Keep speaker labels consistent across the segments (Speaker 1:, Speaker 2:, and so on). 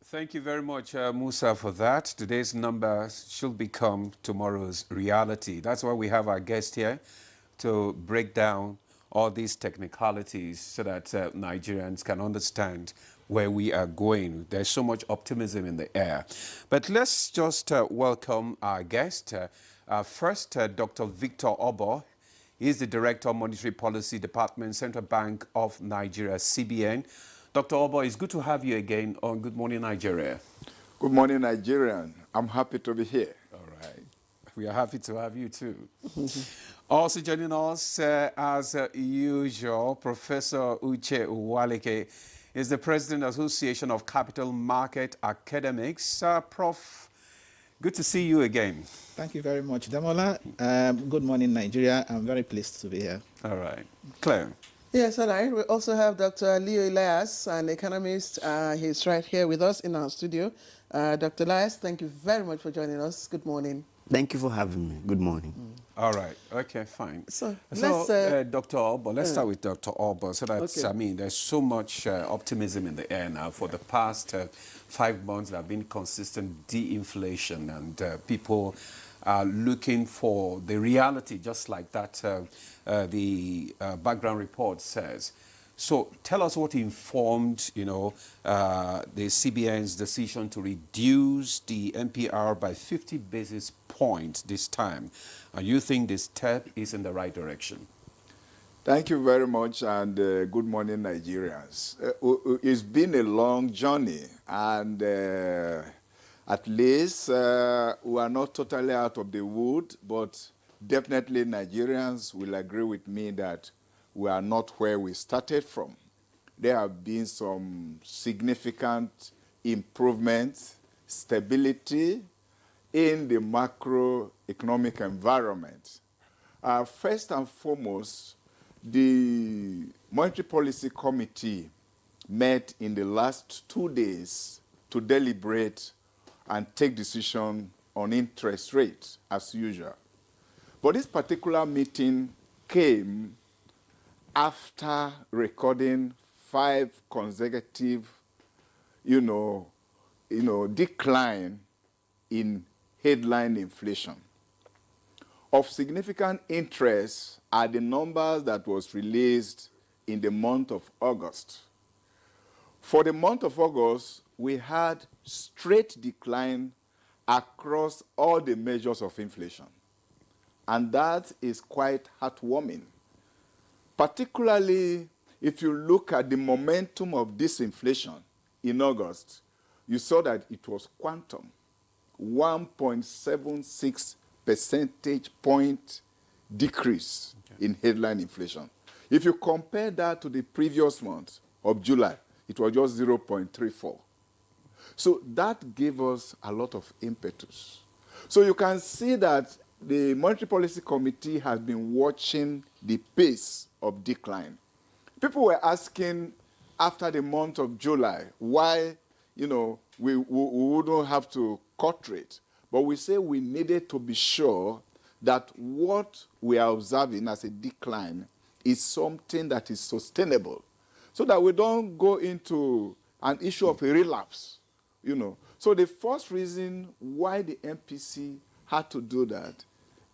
Speaker 1: Thank you very much, Musa, for that. Today's number should become tomorrow's reality. That's why we have our guest here to break down all these technicalities so that Nigerians can understand where we are going. There's so much optimism in the air. But let's just welcome our guest. First, Dr. Victor Obo. He's the Director of Monetary Policy Department, Central Bank of Nigeria, CBN. Dr. Obo, it's good to have you again on Good Morning Nigeria.
Speaker 2: Good morning, Nigerian. I'm happy to be here.
Speaker 1: All right. We are happy to have you too. Also joining us, as usual, Professor Uche Uwaleke is the President of the Association of Capital Market Academics. Prof, good to see you again.
Speaker 3: Thank you very much, Damola. Good morning, Nigeria. I'm very pleased to be here.
Speaker 1: All right. Claire.
Speaker 4: Yes, all right. We also have Dr. Leo Elias, an economist. He's right here with us in our studio. Dr. Elias, thank you very much for joining us. Good morning.
Speaker 5: Thank you for having me. Good morning.
Speaker 1: All right. Okay, fine.
Speaker 4: So
Speaker 1: Dr. Obo, let's start with Dr. Obo. So that's,
Speaker 4: Okay.
Speaker 1: I mean, there's so much optimism in the air now. For the past 5 months, there have been consistent de-inflation, and people are looking for the reality, just like that the background report says. So tell us what informed, the CBN's decision to reduce the MPR by 50 basis points this time. And you think this step is in the right direction?
Speaker 2: Thank you very much, and good morning, Nigerians. It's been a long journey, and at least we are not totally out of the wood, but definitely Nigerians will agree with me that we are not where we started from. There have been some significant improvements, stability in the macroeconomic environment. First and foremost, the Monetary Policy Committee met in the last 2 days to deliberate and take decision on interest rates, as usual. But this particular meeting came after recording 5 consecutive, decline in headline inflation. Of significant interest are the numbers that was released in the month of August. For the month of August, we had straight decline across all the measures of inflation. And that is quite heartwarming. Particularly if you look at the momentum of disinflation in August, you saw that it was quantum, 1.76 percentage point decrease in headline inflation. If you compare that to the previous month of July, it was just 0.34. So that gave us a lot of impetus. So you can see that the Monetary Policy Committee has been watching the pace of decline. People were asking after the month of July why, we wouldn't have to cut rate. But we say we needed to be sure that what we are observing as a decline is something that is sustainable, so that we don't go into an issue of a relapse, So the first reason why the MPC had to do that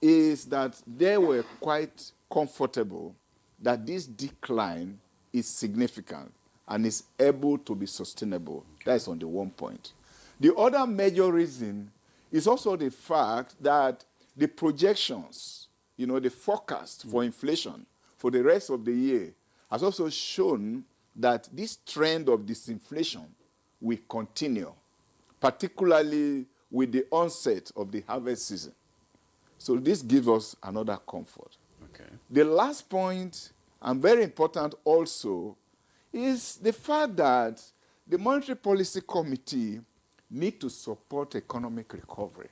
Speaker 2: is that they were quite comfortable that this decline is significant and is able to be sustainable. That's on the one point. The other major reason is also the fact that the projections, the forecast for inflation for the rest of the year has also shown that this trend of disinflation will continue, particularly with the onset of the harvest season. So this gives us another comfort.
Speaker 1: Okay.
Speaker 2: The last point, and very important also, is the fact that the Monetary Policy Committee need to support economic recovery.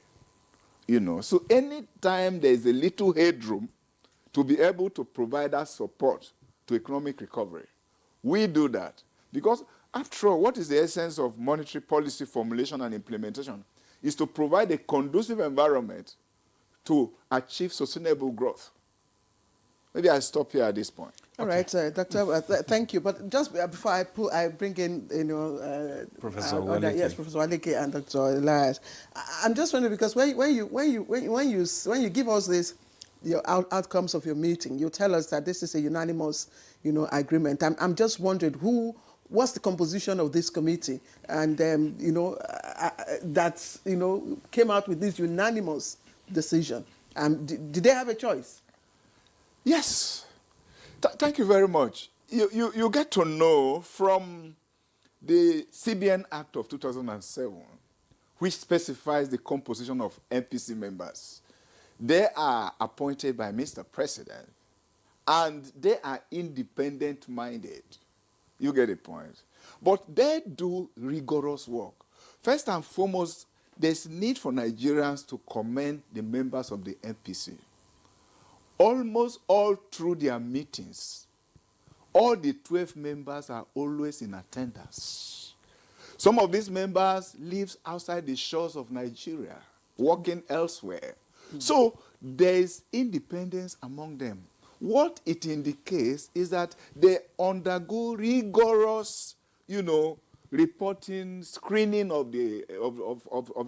Speaker 2: So anytime there is a little headroom to be able to provide that support to economic recovery, we do that. Because after all, what is the essence of monetary policy formulation and implementation? Is to provide a conducive environment to achieve sustainable growth. Maybe I stop here at this point.
Speaker 4: All right, Doctor, thank you. But just before I bring in,
Speaker 1: Professor
Speaker 4: Waleke. Yes, Professor Waleke and Dr. Elias. I'm just wondering, because when you give us this, your outcomes of your meeting, you tell us that this is a unanimous, agreement. I'm just wondering what's the composition of this committee, and that came out with this unanimous decision. Did they have a choice?
Speaker 2: Yes. Thank you very much. You get to know from the CBN Act of 2007, which specifies the composition of MPC members. They are appointed by Mr. President, and they are independent-minded. You get the point. But they do rigorous work. First and foremost, there's need for Nigerians to commend the members of the MPC. Almost all through their meetings, all the 12 members are always in attendance. Some of these members live outside the shores of Nigeria, working elsewhere. So there is independence among them. What it indicates is that they undergo rigorous, reporting, screening of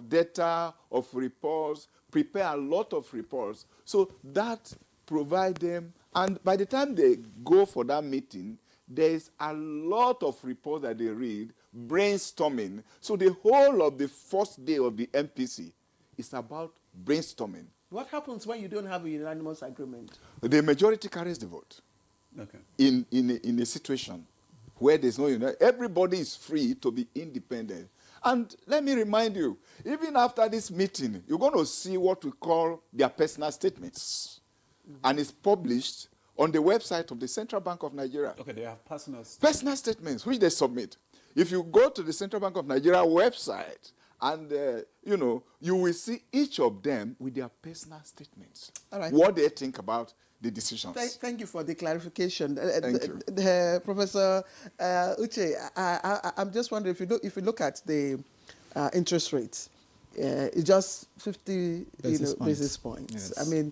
Speaker 2: data, of reports, prepare a lot of reports. So that provide them, and by the time they go for that meeting, there is a lot of reports that they read, brainstorming. So the whole of the first day of the MPC is about brainstorming.
Speaker 4: What happens when you don't have a unanimous agreement?
Speaker 2: The majority carries the vote.
Speaker 1: Okay.
Speaker 2: In a situation where there's no unity, everybody is free to be independent. And let me remind you, even after this meeting, you're going to see what we call their personal statements. And it's published on the website of the Central Bank of Nigeria.
Speaker 1: Okay, they have personal
Speaker 2: statements, which they submit. If you go to the Central Bank of Nigeria website, and you will see each of them with their personal statements. All right. What they think about the decisions.
Speaker 4: Thank you for the clarification.
Speaker 2: Thank you.
Speaker 4: Professor Uche, I'm just wondering, if you look at the interest rates, it's just 50 basis points.
Speaker 3: Yes.
Speaker 4: I mean,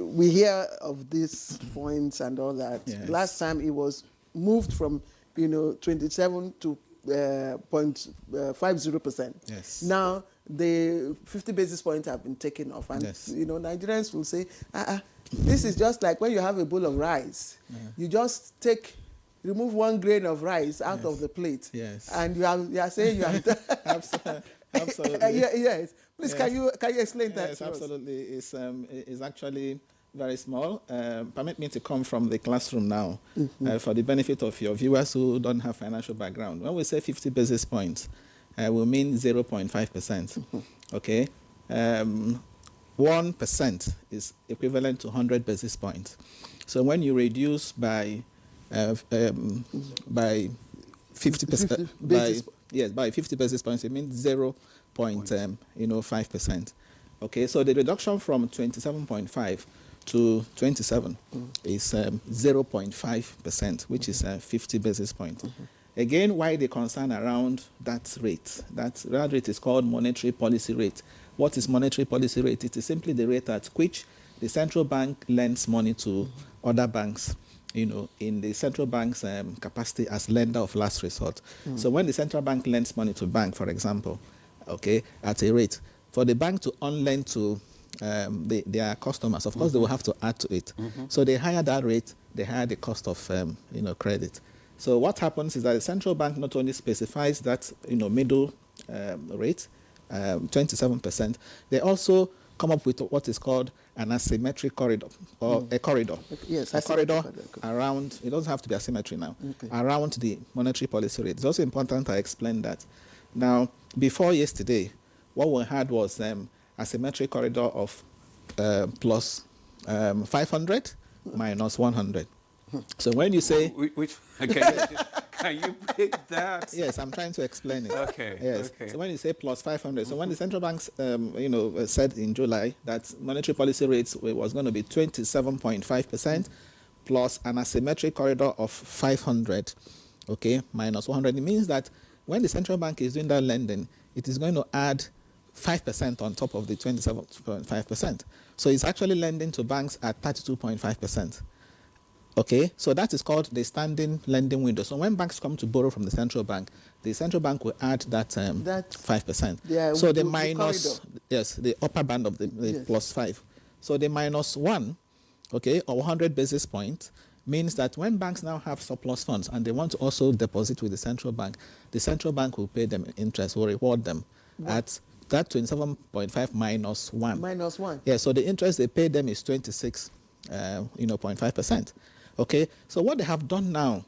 Speaker 4: we hear of these points and all that.
Speaker 3: Yes.
Speaker 4: Last time it was moved from 27 to 0.50%.
Speaker 3: Yes.
Speaker 4: Now the 50 basis points have been taken off, and
Speaker 3: yes.
Speaker 4: Nigerians will say, this is just like when you have a bowl of rice. Yeah. You just remove one grain of rice out
Speaker 3: yes.
Speaker 4: of the plate.
Speaker 3: Yes.
Speaker 4: And you are saying you have
Speaker 3: absolutely.
Speaker 4: Yes. Please,
Speaker 3: yes.
Speaker 4: Can you explain that?
Speaker 3: Yes, absolutely. It's actually very small. Permit me to come from the classroom now, for the benefit of your viewers who don't have financial background. When we say 50 basis points, we mean 0.5%. Okay? 1% is equivalent to 100 basis points. So when you reduce by 50%, by 50 basis points, it means 0.5%. Okay, so the reduction from 27.5 to 27 is 0.5%, which is 50 basis points. Again, why the concern around that rate? That rate is called monetary policy rate. What is monetary policy rate? It is simply the rate at which the central bank lends money to other banks, in the central bank's capacity as lender of last resort. So when the central bank lends money to a bank, for example, okay, at a rate, for the bank to on-lend to their customers, of course, they will have to add to it. So they higher that rate, they higher the cost of credit. So what happens is that the central bank not only specifies that middle rate, 27%, they also come up with what is called an asymmetric corridor, or a corridor.
Speaker 4: Yes,
Speaker 3: a corridor around, it doesn't have to be asymmetry now, around the monetary policy rate. It's also important I explain that. Now, before yesterday, what we had was a symmetric corridor of plus 500 minus 100. So when you say...
Speaker 1: Which can you break that?
Speaker 3: Yes, I'm trying to explain it.
Speaker 1: Okay.
Speaker 3: Yes.
Speaker 1: Okay.
Speaker 3: So when you say plus 500, so when the central banks, said in July that monetary policy rates was going to be 27.5% plus an asymmetric corridor of 500, okay, minus 100, it means that when the central bank is doing that lending, it is going to add 5% on top of the 27.5%. So it's actually lending to banks at 32.5%. Okay, so that is called the standing lending window. So when banks come to borrow from the central bank will add that 5%.
Speaker 4: Yeah,
Speaker 3: so the
Speaker 4: the
Speaker 3: minus,
Speaker 4: corridor.
Speaker 3: yes, the upper band of the
Speaker 4: Yes.
Speaker 3: plus 5. So the minus 1, okay, or 100 basis points means that when banks now have surplus funds and they want to also deposit with the central bank will pay them interest, will reward them at that 27.5 minus 1.
Speaker 4: Minus 1.
Speaker 3: Yeah, so the interest they pay them is 26.5%. Okay, so what they have done now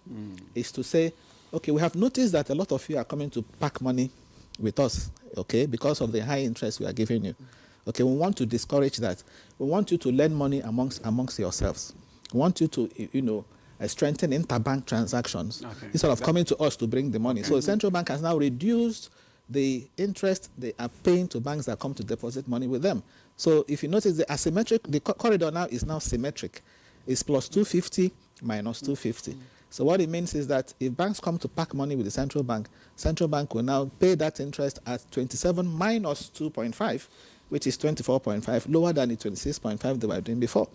Speaker 3: is to say, okay, we have noticed that a lot of you are coming to park money with us, okay, because of the high interest we are giving you. Okay, we want to discourage that. We want you to lend money amongst yourselves. We want you to, strengthen interbank transactions instead of coming to us to bring the money. So the central bank has now reduced the interest they are paying to banks that come to deposit money with them. So if you notice, the corridor now is now symmetric. It's plus 250 minus 250. So what it means is that if banks come to park money with the central bank will now pay that interest at 27 minus 2.5, which is 24.5, lower than the 26.5 they were doing before.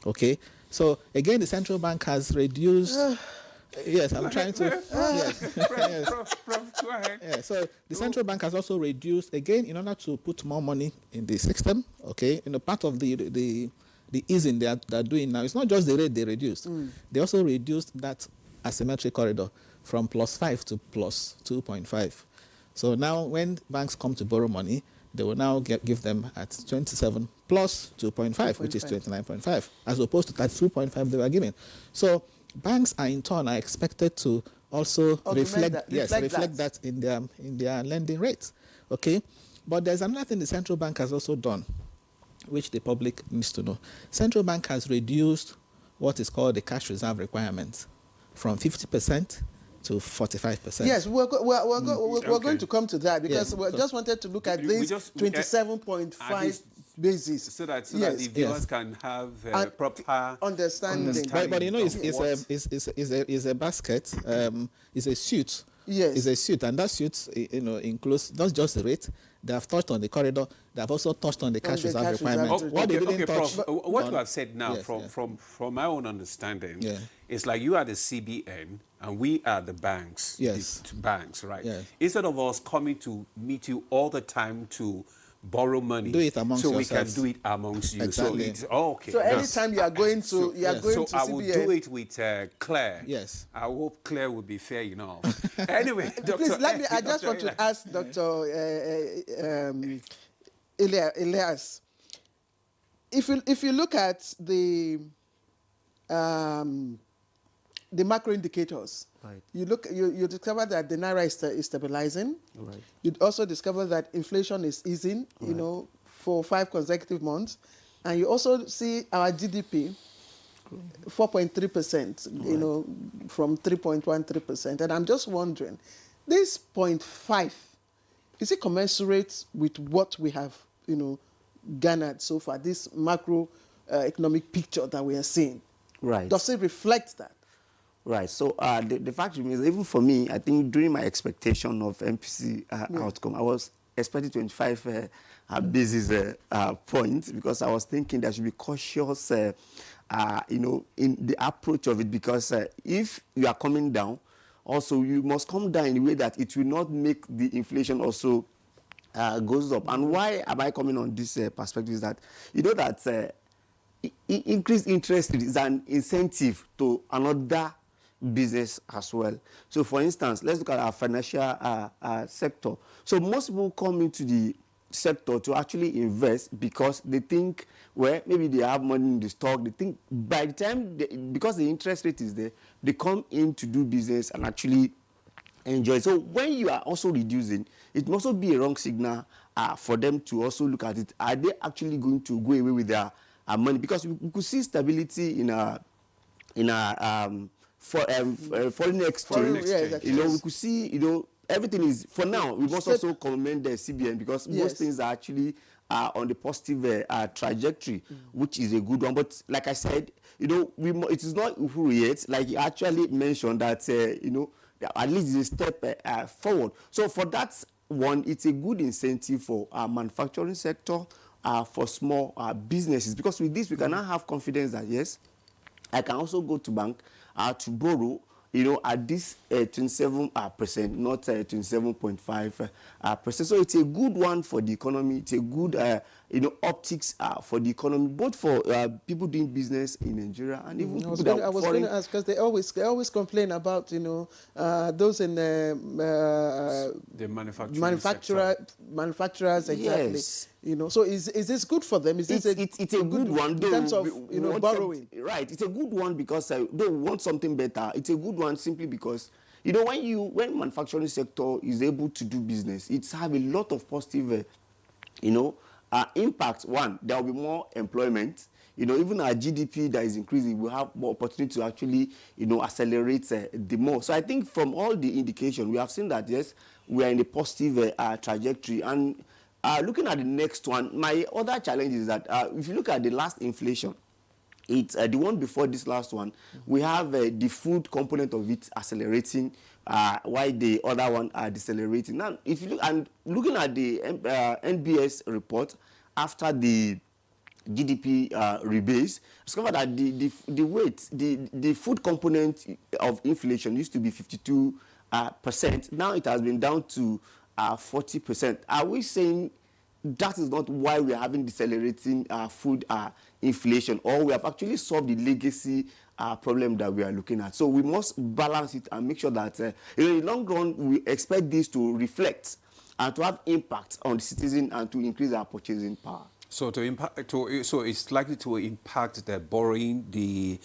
Speaker 3: Okay, so again, the central bank has reduced. Yes, I'm trying to. Yes.
Speaker 1: Prof, go ahead.
Speaker 3: Yeah, so the central bank has also reduced, again, in order to put more money in the system. Okay, part of the easing they're doing now, it's not just the rate they reduced. They also reduced that asymmetric corridor from plus 5 to plus 2.5. So now when banks come to borrow money, they will now give them at 27 plus 2.5, which is 29.5, as opposed to that 2.5 they were giving. So banks are in turn expected to also reflect that in their lending rates. Okay, but there's another thing the central bank has also done, which the public needs to know. Central bank has reduced what is called the cash reserve requirement from 50% to 45%.
Speaker 4: Yes, we're going to come to that because we just wanted to look at this 27.5 basis.
Speaker 1: So that the viewers can have proper
Speaker 4: understanding.
Speaker 3: But it's a basket, it's a suit.
Speaker 4: Yes.
Speaker 3: It's a suit, and that suit includes not just the rate. They have touched on the corridor. They have also touched on the cash reserve requirement.
Speaker 1: What they didn't touch. What you have said now, from my own understanding, it's like you are the CBN and we are the banks.
Speaker 3: Yes.
Speaker 1: The banks, right?
Speaker 3: Yes.
Speaker 1: Instead of us coming to meet you all the time to borrow money,
Speaker 3: do it amongst
Speaker 1: so
Speaker 3: yourselves.
Speaker 1: We can do it amongst you.
Speaker 3: Exactly.
Speaker 1: So it's okay.
Speaker 4: So anytime you are going to
Speaker 1: So
Speaker 4: CBN.
Speaker 1: I will do it with Claire.
Speaker 3: Yes.
Speaker 1: I hope Claire will be fair enough. Anyway, Dr.
Speaker 4: Please I just want to ask Dr. Elias, if you look at the macro indicators,
Speaker 5: right.
Speaker 4: you discover that the naira is stabilizing.
Speaker 5: Right.
Speaker 4: You also discover that inflation is easing,
Speaker 5: Right.
Speaker 4: for 5 consecutive months, and you also see our GDP 4.3%, from 3.13%. And I'm just wondering, this 0.5, is it commensurate with what we have, garnered so far? This macro economic picture that we are seeing,
Speaker 5: Right.
Speaker 4: does it reflect that?
Speaker 5: Right. So the fact remains, even for me, I think during my expectation of MPC outcome, I was expecting 25 basis points because I was thinking there should be cautious, in the approach of it, because if you are coming down, also you must come down in a way that it will not make the inflation also goes up. And why am I coming on this perspective is that that increased interest rate is an incentive to another business as well. So for instance, let's look at our financial sector. So most people come into the sector to actually invest because they think, well, maybe they have money in the stock. They think by the time, because the interest rate is there, they come in to do business and actually enjoy. So when you are also reducing, it must also be a wrong signal for them to also look at it. Are they actually going to go away with their money? Because we could see stability in our foreign exchange. We could see, everything is, for now, we must also commend the CBN because most things are actually on the positive trajectory, which is a good one. But like I said, it is not yet, like you actually mentioned that, at least it's a step forward. So for that one, it's a good incentive for our manufacturing sector, for small businesses, because with this, we can now have confidence that, yes, I can also go to bank to borrow, at this 27%, not 27.5%. So it's a good one for the economy. It's a good, optics for the economy, both for people doing business in Nigeria and even
Speaker 4: I was
Speaker 5: people
Speaker 4: going to ask, because they always complain about those in the manufacturers, exactly.
Speaker 5: Yes.
Speaker 4: So is this good for them? Is this
Speaker 5: it's a good one,
Speaker 4: in
Speaker 5: though,
Speaker 4: terms of borrowing?
Speaker 5: Right, it's a good one because though we want something better. It's a good one simply because when manufacturing sector is able to do business, it's have a lot of positive impact. One, there will be more employment. Even our GDP that is increasing, we have more opportunity to actually accelerate the more. So I think from all the indication, we have seen that yes, we are in a positive trajectory. And looking at the next one, my other challenge is that if you look at the last inflation, it's the one before this last one, we have the food component of it accelerating, while the other one are decelerating. Now, if you look, and looking at the NBS report after the GDP rebase, discover that the food component of inflation used to be 52%. Now it has been down to 40%. Are we saying that is not why we are having decelerating food inflation, or we have actually solved the legacy problem that we are looking at? So we must balance it and make sure that in the long run we expect this to reflect and to have impact on the citizen and to increase our purchasing power.
Speaker 1: So so it's likely to impact the borrowing, the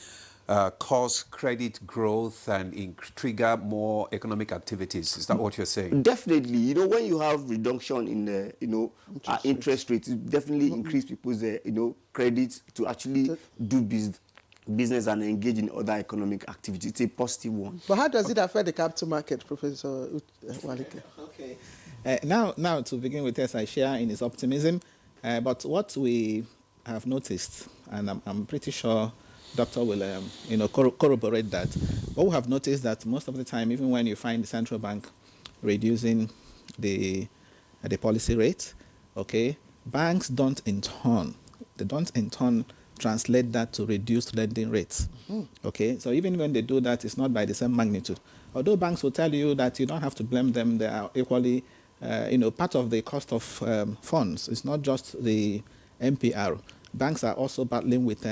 Speaker 1: cause credit growth, and trigger more economic activities. Is that what you're saying?
Speaker 5: Definitely. When you have reduction in the interest rates, it definitely increase people's credit to actually do business and engage in other economic activities. It's a positive one.
Speaker 4: But how does it affect the capital market, Professor Walike?
Speaker 3: Okay. Now to begin with, yes, I share in his optimism. But what we have noticed, and I'm pretty sure Doctor will corroborate that, what we have noticed that most of the time, even when you find the central bank reducing the policy rate, okay, banks don't in turn translate that to reduced lending rates. Okay, so even when they do that, it's not by the same magnitude. Although banks will tell you that you don't have to blame them, they are equally part of the cost of funds. It's not just the MPR. Banks are also battling with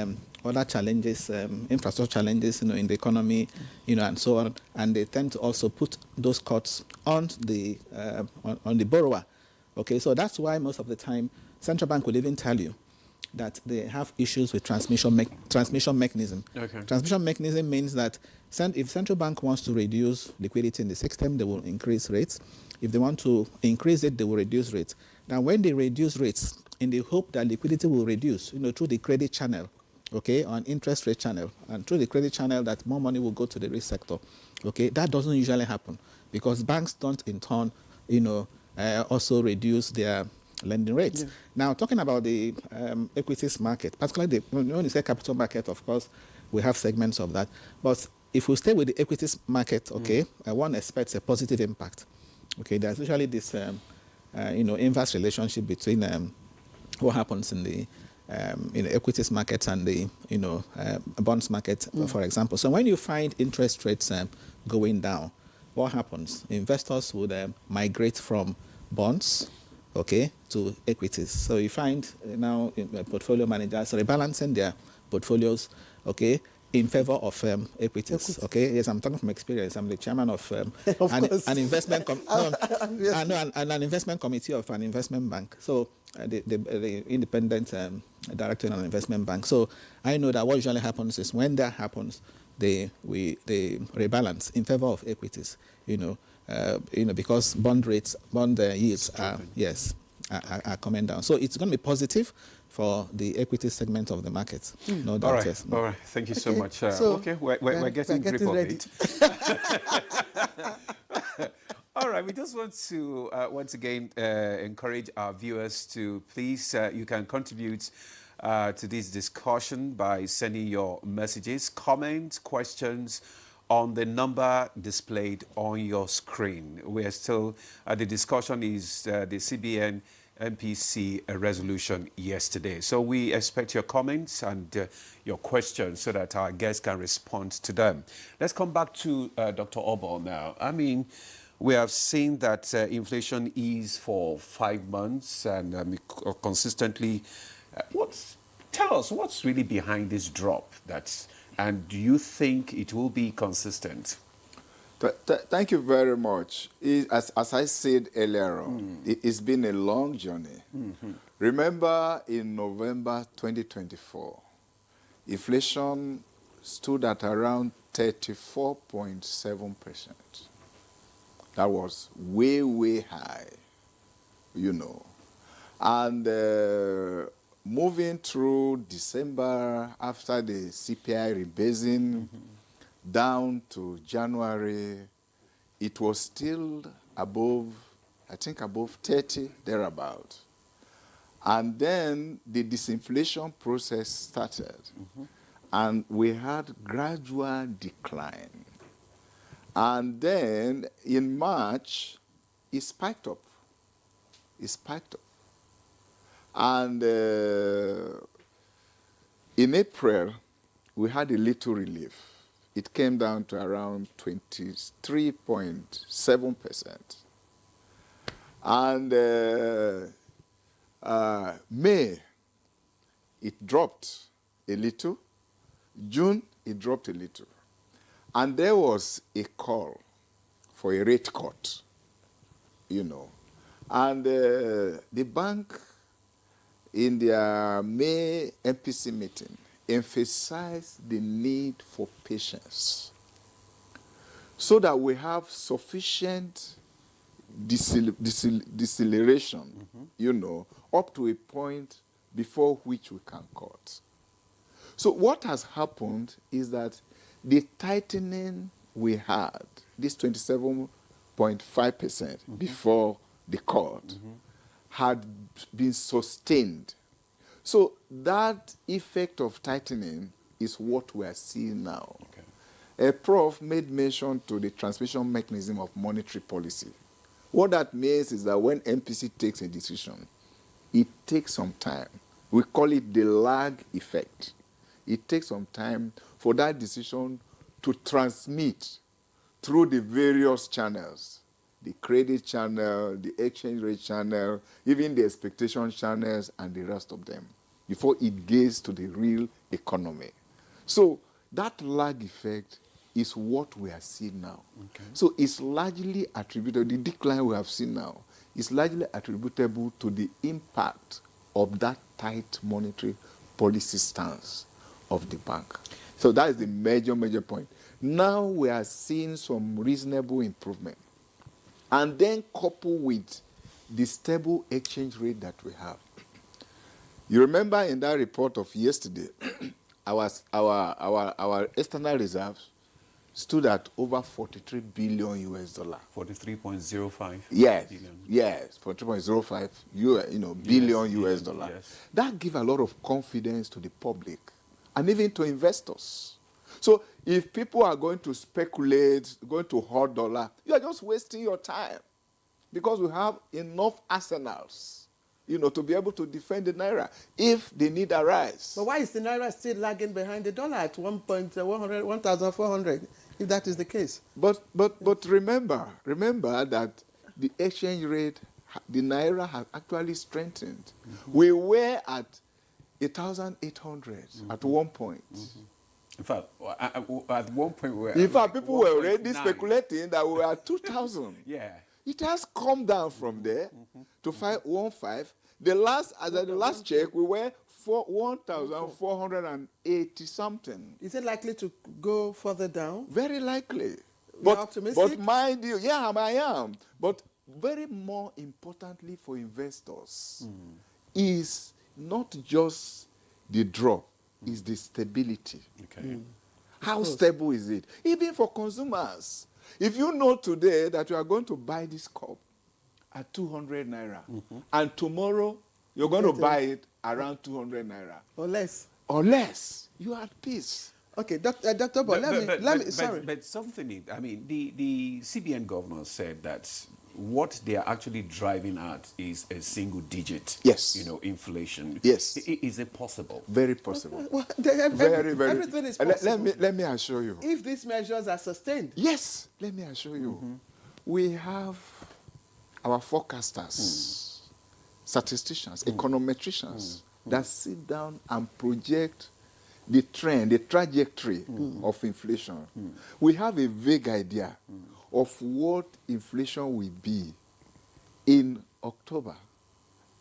Speaker 3: other challenges, infrastructure challenges, in the economy, and so on. And they tend to also put those costs on the borrower. Okay, so that's why most of the time central bank will even tell you that they have issues with transmission mechanism.
Speaker 1: Okay.
Speaker 3: Transmission mechanism means that if central bank wants to reduce liquidity in the system, they will increase rates. If they want to increase it, they will reduce rates. Now, when they reduce rates, in the hope that liquidity will reduce, through the credit channel, okay, on interest rate channel, and through the credit channel, that more money will go to the risk sector, okay, that doesn't usually happen because banks don't in turn, also reduce their lending rates. Yeah. Now, talking about the equities market, particularly when you say capital market, of course, we have segments of that. But if we stay with the equities market, okay, one expects a positive impact. Okay, there's usually this, inverse relationship between what happens in the equities market and the bonds market, for example. So when you find interest rates going down, what happens? Investors would migrate from bonds, okay, to equities. So you find now portfolio managers rebalancing their portfolios, okay, in favor of equities. Okay, yes, I'm talking from experience. I'm the chairman of an investment an investment committee of an investment bank. So the independent director in an investment bank. So I know that what usually happens is when that happens, they rebalance in favor of equities. Because bond yields are coming down. So it's going to be positive for the equity segment of the market. No doubt.
Speaker 1: All right,
Speaker 3: yes.
Speaker 1: all right. Thank you so much. We're getting grip of
Speaker 4: ready.
Speaker 1: it. All right, we just want to once again encourage our viewers to please, you can contribute to this discussion by sending your messages, comments, questions on the number displayed on your screen. We are still, the discussion is the CBN MPC resolution yesterday. So we expect your comments and your questions so that our guests can respond to them. Let's come back to Dr. Obol now. I mean, we have seen that inflation eased for 5 months and consistently. Tell us what's really behind this drop? And do you think it will be consistent?
Speaker 2: Thank you very much. As I said earlier on, it's been a long journey. Remember, in November 2024, inflation stood at around 34.7%. That was way, way high, you know. And moving through December, after the CPI rebasing, down to January, it was still above, I think above 30, thereabout. And then the disinflation process started, and we had gradual decline. And then in March, it spiked up. It spiked up. And in April, we had a little relief. It came down to around 23.7%. And May, it dropped a little. June, it dropped a little. And there was a call for a rate cut, you know. And the bank, in their May MPC meeting, emphasized the need for patience so that we have sufficient deceleration, you know, up to a point before which we can cut. So what has happened is that the tightening we had, this 27.5% before the cut, had been sustained. So that effect of tightening is what we are seeing now.
Speaker 1: Okay.
Speaker 2: A prof made mention to the transmission mechanism of monetary policy. What that means is that when MPC takes a decision, it takes some time. We call it the lag effect. It takes some time for that decision to transmit through the various channels, the credit channel, the exchange rate channel, even the expectation channels, and the rest of them, before it gets to the real economy. So that lag effect is what we are seeing now.
Speaker 1: Okay.
Speaker 2: So it's largely attributable, the decline we have seen now is largely attributable to the impact of that tight monetary policy stance of the bank. So that is the major point. Now we are seeing some reasonable improvement. And then coupled with the stable exchange rate that we have. You remember in that report of yesterday, our external reserves stood at over 43 billion US dollar.
Speaker 1: 43.05
Speaker 2: yes,
Speaker 1: billion.
Speaker 2: Yes, 43.05 billion US dollar.
Speaker 1: Yes.
Speaker 2: That gives a lot of confidence to the public and even to investors. So if people are going to speculate, going to hoard dollar, you are just wasting your time because we have enough arsenals, to be able to defend the naira if the need arise.
Speaker 4: But why is the naira still lagging behind the dollar at 1,400, if that is the case?
Speaker 2: But remember that the exchange rate, the naira has actually strengthened. We were at 1,800 at one point.
Speaker 1: In fact, at one point we were...
Speaker 2: In fact, people were already
Speaker 1: 1.9.
Speaker 2: speculating that we were at 2,000.
Speaker 1: Yeah.
Speaker 2: It has come down from there to 515. The last check, we were 1,480 something.
Speaker 4: Is it likely to go further down?
Speaker 2: Very likely.
Speaker 4: You're optimistic?
Speaker 2: But mind you, yeah, I am. But very more importantly for investors is not just the drop, is the stability.
Speaker 1: Okay.
Speaker 2: How stable is it? Even for consumers. If you know today that you are going to buy this cup at 200 naira, and tomorrow you're going to buy it around 200 naira.
Speaker 4: Or less.
Speaker 2: Or less. You are at peace.
Speaker 4: Okay, Dr. But let me, sorry.
Speaker 1: But something, I mean, the CBN governor said that what they are actually driving at is a single digit,
Speaker 2: Yes.
Speaker 1: inflation.
Speaker 2: Yes.
Speaker 1: Is it possible?
Speaker 2: Very possible.
Speaker 4: Well,
Speaker 2: Very, very.
Speaker 4: everything is
Speaker 2: Let
Speaker 4: possible.
Speaker 2: let me assure you.
Speaker 4: If these measures are sustained.
Speaker 2: Yes, let me assure you. We have our forecasters, statisticians, econometricians that sit down and project the trend, the trajectory of inflation. We have a vague idea of what inflation will be in October.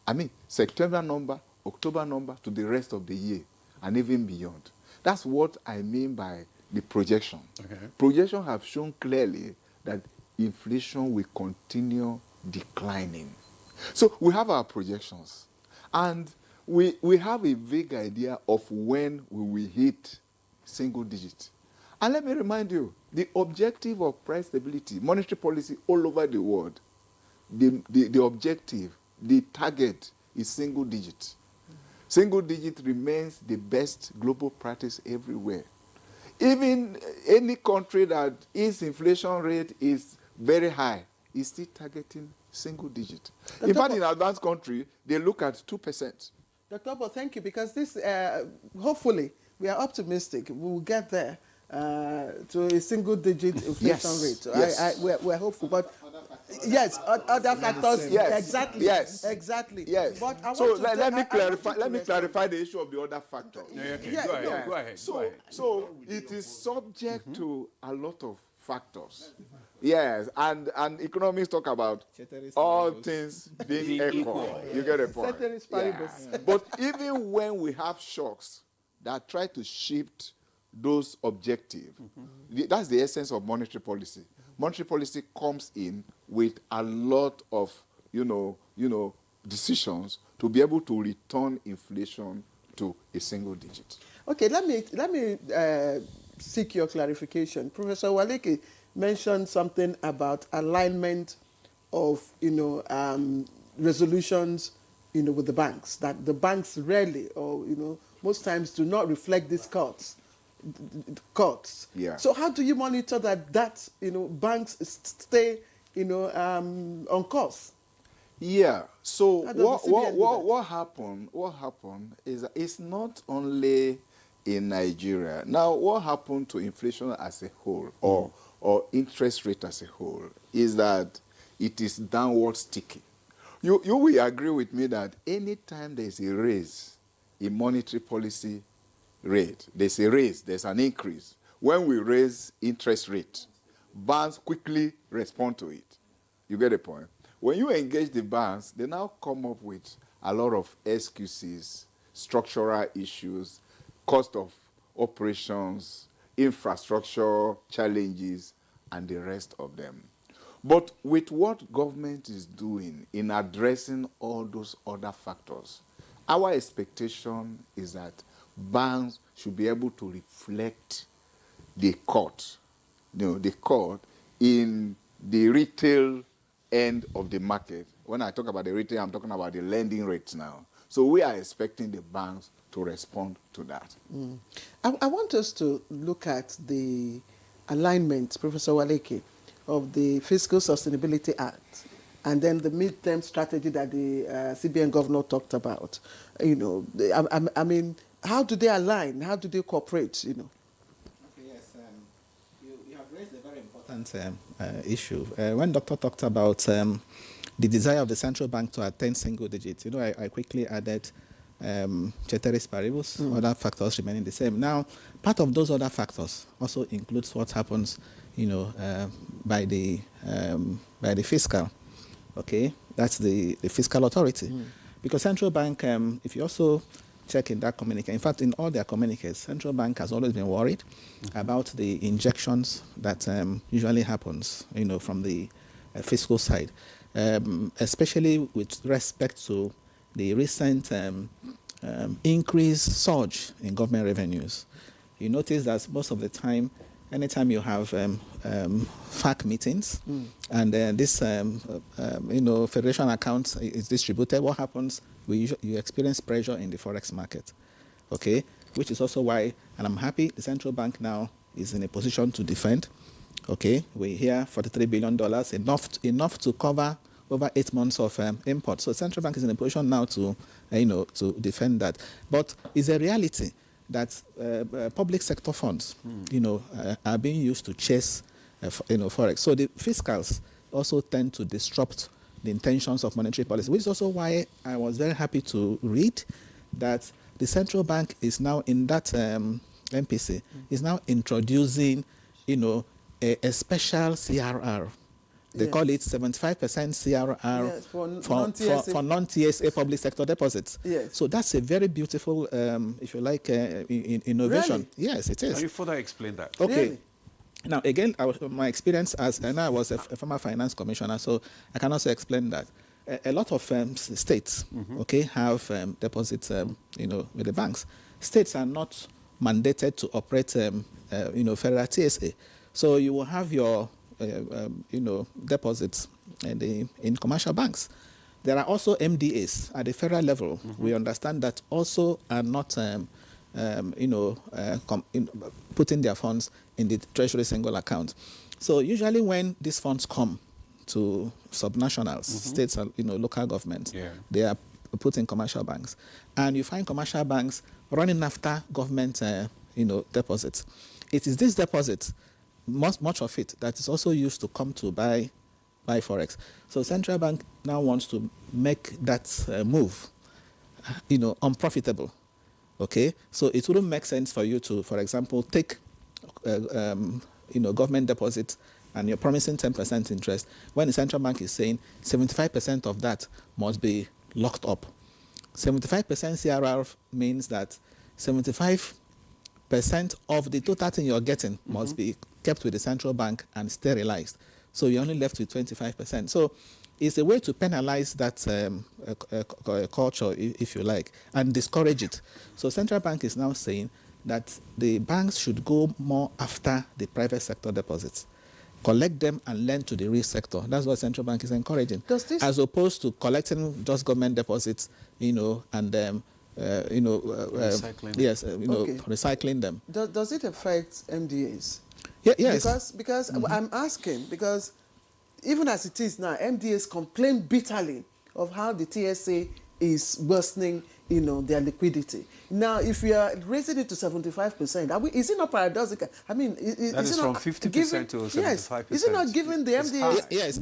Speaker 2: I mean, September number, October number to the rest of the year and even beyond. That's what I mean by the projection.
Speaker 1: Okay.
Speaker 2: Projections have shown clearly that inflation will continue declining. So we have our projections, and we have a vague idea of when we will hit single digit. And let me remind you, the objective of price stability, monetary policy all over the world, the objective, the target is single digit. Single digit remains the best global practice everywhere. Even any country that its inflation rate is very high is still targeting single digit. In fact, in advanced country, they look at 2%.
Speaker 4: Dr. Obo, thank you, because this, hopefully, we are optimistic. We will get there to a single-digit inflation rate.
Speaker 2: Yes.
Speaker 4: We're hopeful, but yes, other factors.
Speaker 2: Yes.
Speaker 4: Exactly.
Speaker 2: Yes.
Speaker 4: Exactly.
Speaker 2: Yes.
Speaker 4: But I
Speaker 2: So
Speaker 4: want to
Speaker 2: let me clarify.
Speaker 4: respond.
Speaker 2: Let me clarify the issue of the other factors.
Speaker 1: Okay,
Speaker 4: Yeah,
Speaker 1: go ahead.
Speaker 4: yeah.
Speaker 1: Go ahead.
Speaker 2: So,
Speaker 1: go ahead.
Speaker 2: so it is subject to a lot of factors. Yes, and economists talk about all things being equal. You get a point.
Speaker 4: Ceteris paribus.
Speaker 2: Yeah. But even when we have shocks that try to shift those objectives, that's the essence of monetary policy. Monetary policy comes in with a lot of, decisions to be able to return inflation to a single digit.
Speaker 4: Okay, let me seek your clarification. Professor Waleke mentioned something about alignment of resolutions with the banks, that the banks rarely or most times do not reflect these cuts.
Speaker 2: Yeah.
Speaker 4: So how do you monitor that banks stay on course?
Speaker 2: Yeah. So
Speaker 4: How does the CBN do that?
Speaker 2: what happened is that it's not only in Nigeria. Now, what happened to inflation as a whole, or interest rate as a whole, is that it is downward sticky. You will agree with me that anytime there's a raise in monetary policy rate, there's a raise, there's an increase. When we raise interest rate, banks quickly respond to it. You get the point? When you engage the banks, they now come up with a lot of excuses, structural issues, cost of operations, infrastructure challenges, and the rest of them. But with what government is doing in addressing all those other factors, our expectation is that banks should be able to reflect the cut, in the retail end of the market. When I talk about the retail, I'm talking about the lending rates now. So we are expecting the banks to respond to that.
Speaker 4: I want us to look at the alignment, Professor Waleke, of the Fiscal Sustainability Act and then the midterm strategy that the CBN governor talked about. I mean, how do they align? How do they cooperate?
Speaker 3: Okay, yes, you have raised a very important issue. When Doctor talked about the desire of the central bank to attain single digits, I quickly added ceteris paribus, other factors remaining the same. Now, part of those other factors also includes what happens, by the fiscal. Okay, that's the fiscal authority, because central bank, if you also check in that communique, in fact, in all their communiques, central bank has always been worried about the injections that usually happens, from the fiscal side, especially with respect to the recent increased surge in government revenues. You notice that most of the time, anytime you have FAC meetings and this federation account is distributed, what happens? You experience pressure in the forex market, okay? Which is also why, and I'm happy, the central bank now is in a position to defend Okay, we hear $43 billion, enough to cover over 8 months of import. So central bank is in a position now to, to defend that. But it's a reality that public sector funds, are being used to chase, forex. So the fiscals also tend to disrupt the intentions of monetary policy, which is also why I was very happy to read that the central bank is now in that MPC is now introducing, a special CRR. They call it 75% CRR for non-TSA public sector deposits.
Speaker 4: Yes.
Speaker 3: So that's a very beautiful, if you like, innovation.
Speaker 4: Really?
Speaker 3: Yes, it is.
Speaker 1: Can you further explain that?
Speaker 3: Okay.
Speaker 4: Really?
Speaker 3: Now, again, my experience I was a former finance commissioner, so I can also explain that. A lot of states, have deposits, with the banks. States are not mandated to operate, federal TSA. So you will have your, deposits in commercial banks. There are also MDAs at the federal level. We understand that also are not, putting their funds in the Treasury single account. So usually when these funds come to subnationals, states and local governments, they are put in commercial banks. And you find commercial banks running after government, deposits. It is this deposit, much of it, that is also used to come to buy forex. So central bank now wants to make that move, unprofitable. Okay, so it wouldn't make sense for you to, for example, take, government deposits and you're promising 10% interest when the central bank is saying 75% of that must be locked up. 75% CRR means that 75% of the total thing you're getting must be kept with the central bank and sterilized. So you're only left with 25%. So it's a way to penalize that culture, if you like, and discourage it. So central bank is now saying that the banks should go more after the private sector deposits, collect them and lend to the real sector. That's what central bank is encouraging. As opposed to collecting just government deposits, and recycling them.
Speaker 4: Does it affect MDAs?
Speaker 3: Yes.
Speaker 4: Because I'm asking, because even as it is now, MDAs complain bitterly of how the TSA is worsening, their liquidity. Now, if we are raising it to 75%, is it not paradoxical? I mean,
Speaker 1: that is from 50% to 75%.
Speaker 4: Yes, is it not giving the MDAs?
Speaker 3: Yes,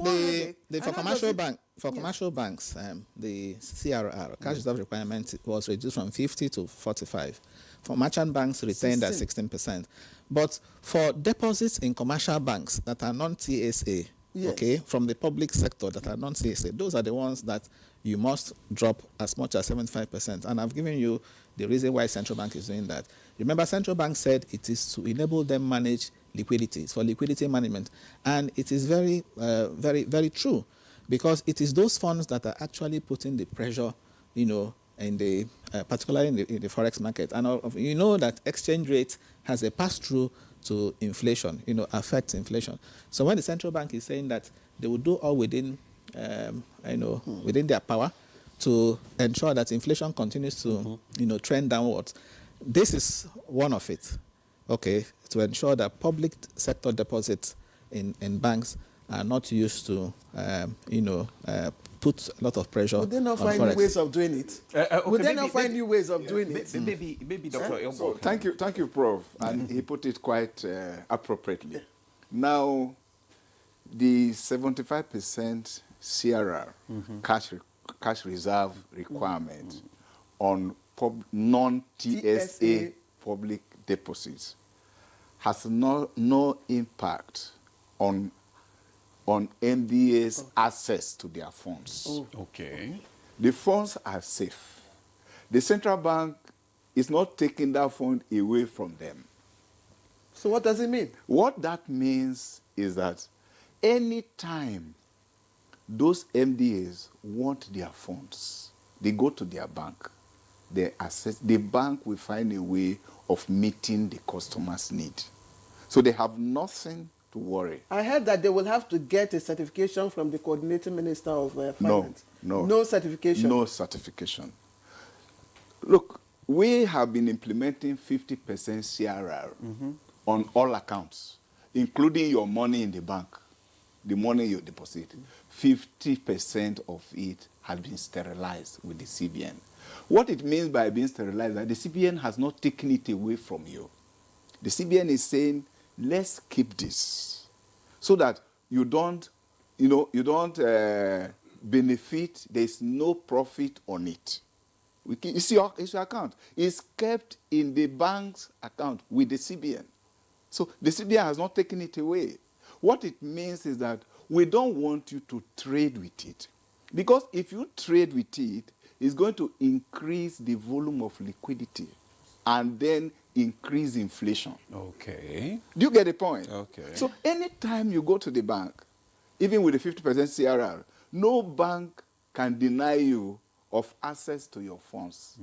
Speaker 3: for commercial banks, the CRR, cash reserve requirement, was reduced from 50 to 45. For merchant banks, retained at 16%. But for deposits in commercial banks that are non-TSA, from the public sector that are non-TSA, those are the ones that you must drop as much as 75%. And I've given you the reason why central bank is doing that. Remember, central bank said it is to enable them manage liquidity. It's for liquidity management. And it is very, very, very true, because it is those funds that are actually putting the pressure, in the, particularly in the forex market. And that exchange rate has a pass-through to inflation, affects inflation. So when the central bank is saying that they will do all within, within their power to ensure that inflation continues to, trend downwards, this is one of it, to ensure that public sector deposits in banks are not used to, put a lot of pressure.
Speaker 4: Would they not find new ways of doing it? Would they not find new ways of doing it?
Speaker 1: Maybe Dr. Elbo.
Speaker 2: So thank you, Prof. And he put it quite appropriately. Now, the 75% CRR, cash reserve requirement on non-TSA public deposits has no impact on MDA's access to their funds.
Speaker 1: Okay.
Speaker 2: The funds are safe. The central bank is not taking that fund away from them.
Speaker 4: So what does it mean?
Speaker 2: What that means is that any time those MDAs want their funds, they go to their bank. The bank will find a way of meeting the customer's need. So they have nothing to worry.
Speaker 4: I heard that they will have to get a certification from the coordinating minister of finance.
Speaker 2: No
Speaker 4: certification.
Speaker 2: No certification. Look, we have been implementing 50% CRR on all accounts. including your money in the bank, the money you deposit, 50% of it has been sterilized with the CBN. What it means by being sterilized, that the CBN has not taken it away from you. The CBN is saying, let's keep this so that you don't benefit, there's no profit on it. It's your account. It's kept in the bank's account with the CBN. So the CBN has not taken it away. What it means is that we don't want you to trade with it. Because if you trade with it, it's going to increase the volume of liquidity and then increase inflation.
Speaker 1: Okay.
Speaker 2: Do you get the point?
Speaker 1: Okay.
Speaker 2: So anytime you go to the bank, even with the 50% CRR, no bank can deny you of access to your funds.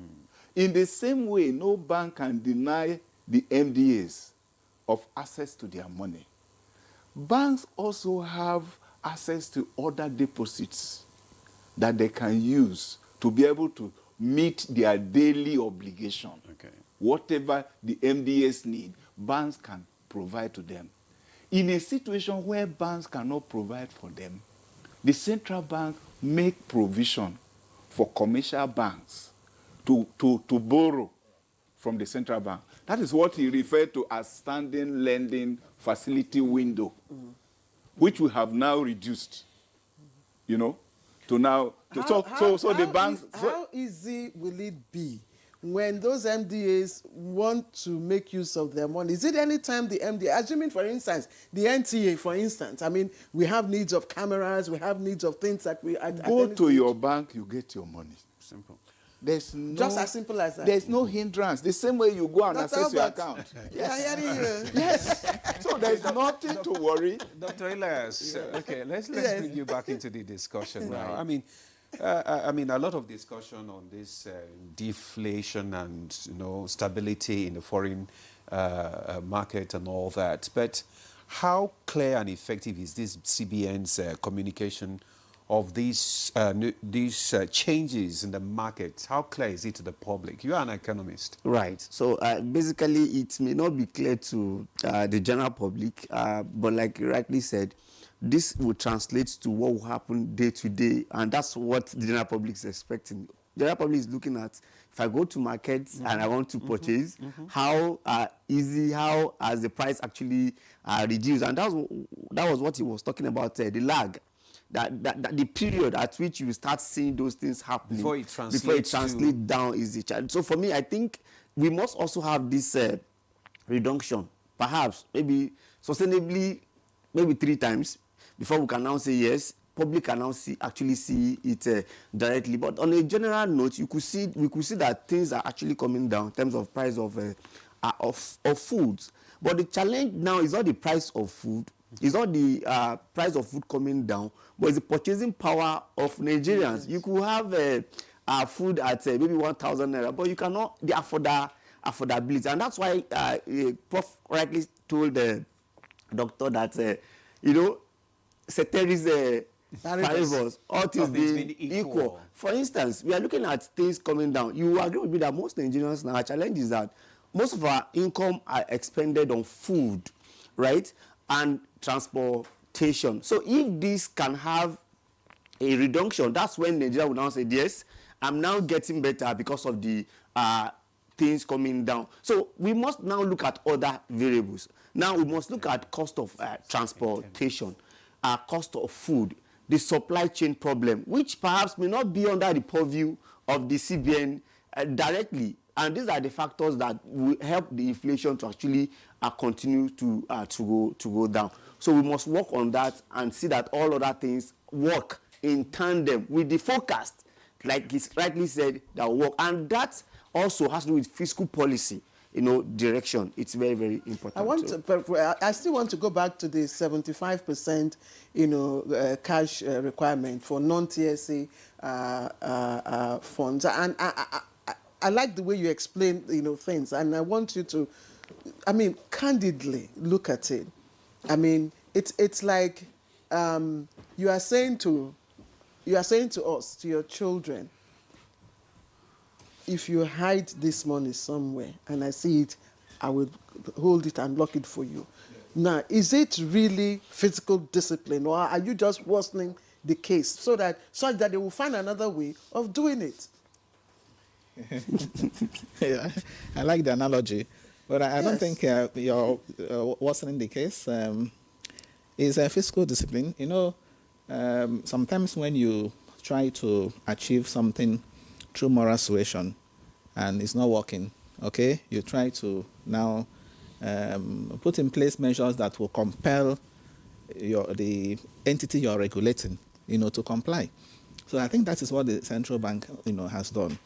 Speaker 2: In the same way, no bank can deny the MDAs of access to their money. Banks also have access to other deposits that they can use to be able to meet their daily obligation.
Speaker 1: Okay.
Speaker 2: Whatever the MDAs need, banks can provide to them. In a situation where banks cannot provide for them, the central bank make provision for commercial banks to borrow from the central bank. That is what he referred to as standing lending facility window, which we have now reduced, to now. So the banks.
Speaker 4: How easy will it be when those MDAs want to make use of their money? Is it any time the MDA, assuming for instance, the NTA, for instance, I mean, we have needs of cameras, we have needs of things that we...
Speaker 2: Go to your bank, you get your money.
Speaker 1: Simple.
Speaker 2: There's no,
Speaker 4: just as simple as that.
Speaker 2: There's no hindrance. The same way you go and access your account.
Speaker 4: Yes.
Speaker 2: Yes. So there's nothing to worry.
Speaker 1: Dr. Elias, okay, let's bring you back into the discussion now.
Speaker 4: Right.
Speaker 1: I mean, a lot of discussion on this deflation and stability in the foreign market and all that. But how clear and effective is this CBN's communication of these changes in the market? How clear is it to the public? You are an economist.
Speaker 5: Right. So basically, it may not be clear to the general public, but like you rightly said, this will translate to what will happen day to day, and that's what the general public is expecting. The general public is looking at, if I go to markets and I want to purchase, how easy, how has the price actually reduced? And that was what he was talking about, the lag. That the period at which you start seeing those things happening
Speaker 1: before it translates
Speaker 5: down is the challenge. So for me, I think we must also have this reduction, perhaps maybe sustainably, maybe 3 times before we can now say yes. Public can now actually see it directly. But on a general note, we could see that things are actually coming down in terms of price of foods. But the challenge now is not the price of food. It's not the price of food coming down, but it's the purchasing power of Nigerians. Yes. You could have food at maybe 1,000 naira, but you cannot the affordability, and that's why Prof rightly told the doctor that ceteris paribus, all things being equal. For instance, we are looking at things coming down. You will agree with me that most Nigerians now, our challenge is that most of our income are expended on food, right? And transportation. So if this can have a reduction, that's when Nigeria will now say, yes, I'm now getting better because of the things coming down. So we must now look at other variables. Now we must look at cost of transportation, cost of food, the supply chain problem, which perhaps may not be under the purview of the CBN directly. And these are the factors that will help the inflation to actually continue to go down. So we must work on that and see that all other things work in tandem with the forecast, like he's rightly said, that will work. And that also has to do with fiscal policy, direction. It's very, very important.
Speaker 4: I still want to go back to the 75%, cash requirement for non-TSA funds. And I like the way you explain, things, and I want you to, candidly look at it. It's like you are saying to us, to your children, if you hide this money somewhere and I see it, I will hold it and lock it for you. Now, is it really physical discipline, or are you just worsening the case such that they will find another way of doing it?
Speaker 3: Yeah, I like the analogy, but I don't
Speaker 4: Yes.
Speaker 3: think you're worsening the case. It's a fiscal discipline. Sometimes when you try to achieve something through moral suasion and it's not working, okay, you try to now put in place measures that will compel the entity you're regulating, to comply. So I think that is what the central bank, has done.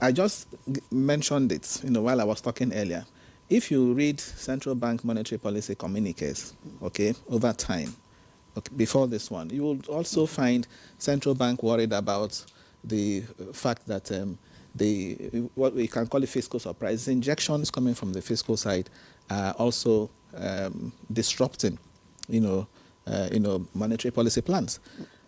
Speaker 3: I just mentioned it, while I was talking earlier. If you read central bank monetary policy communiques, okay, over time, okay, before this one, you will also find central bank worried about the fact that what we can call it fiscal surprise, injections coming from the fiscal side are also disrupting, monetary policy plans.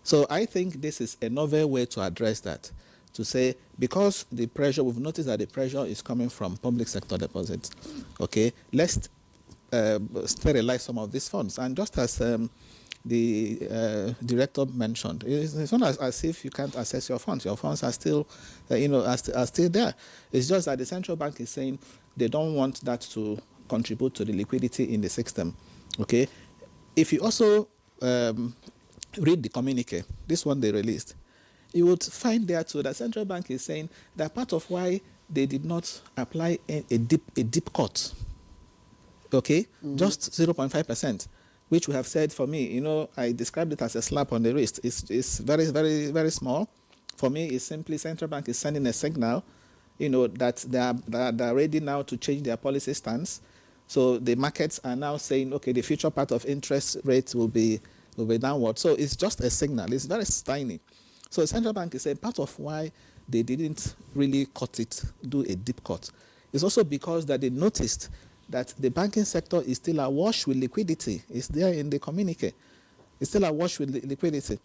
Speaker 3: So I think this is a novel way to address that, to say, because the pressure, we've noticed that the pressure is coming from public sector deposits, okay, let's sterilize some of these funds. And just as the director mentioned, it's not as if you can't access your funds. Your funds are still, are still there. It's just that the central bank is saying they don't want that to contribute to the liquidity in the system, okay? If you also read the communique, this one they released, you would find there too that central bank is saying that part of why they did not apply a deep cut, okay, just 0.5%, which we have said, for me, I described it as a slap on the wrist. It's very, very, very small. For me, it's simply central bank is sending a signal, that they're ready now to change their policy stance. So the markets are now saying, okay, the future part of interest rates will be downward. So it's just a signal. It's very tiny. So the central bank is saying part of why they didn't really do a deep cut, is also because that they noticed that the banking sector is still awash with liquidity. It's there in the communique. It's still awash with liquidity.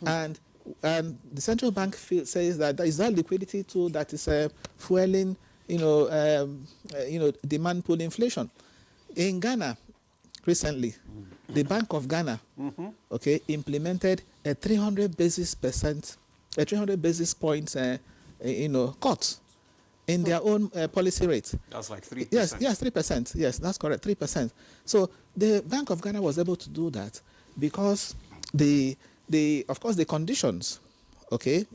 Speaker 3: And the central bank says that there is that liquidity too that is fueling, demand pull inflation. In Ghana, recently, the Bank of Ghana, okay, implemented a 300 basis points, cut in their own policy rate.
Speaker 1: That's like 3%.
Speaker 3: Yes, 3%. Yes, that's correct, 3%. So the Bank of Ghana was able to do that because of course, the conditions, okay,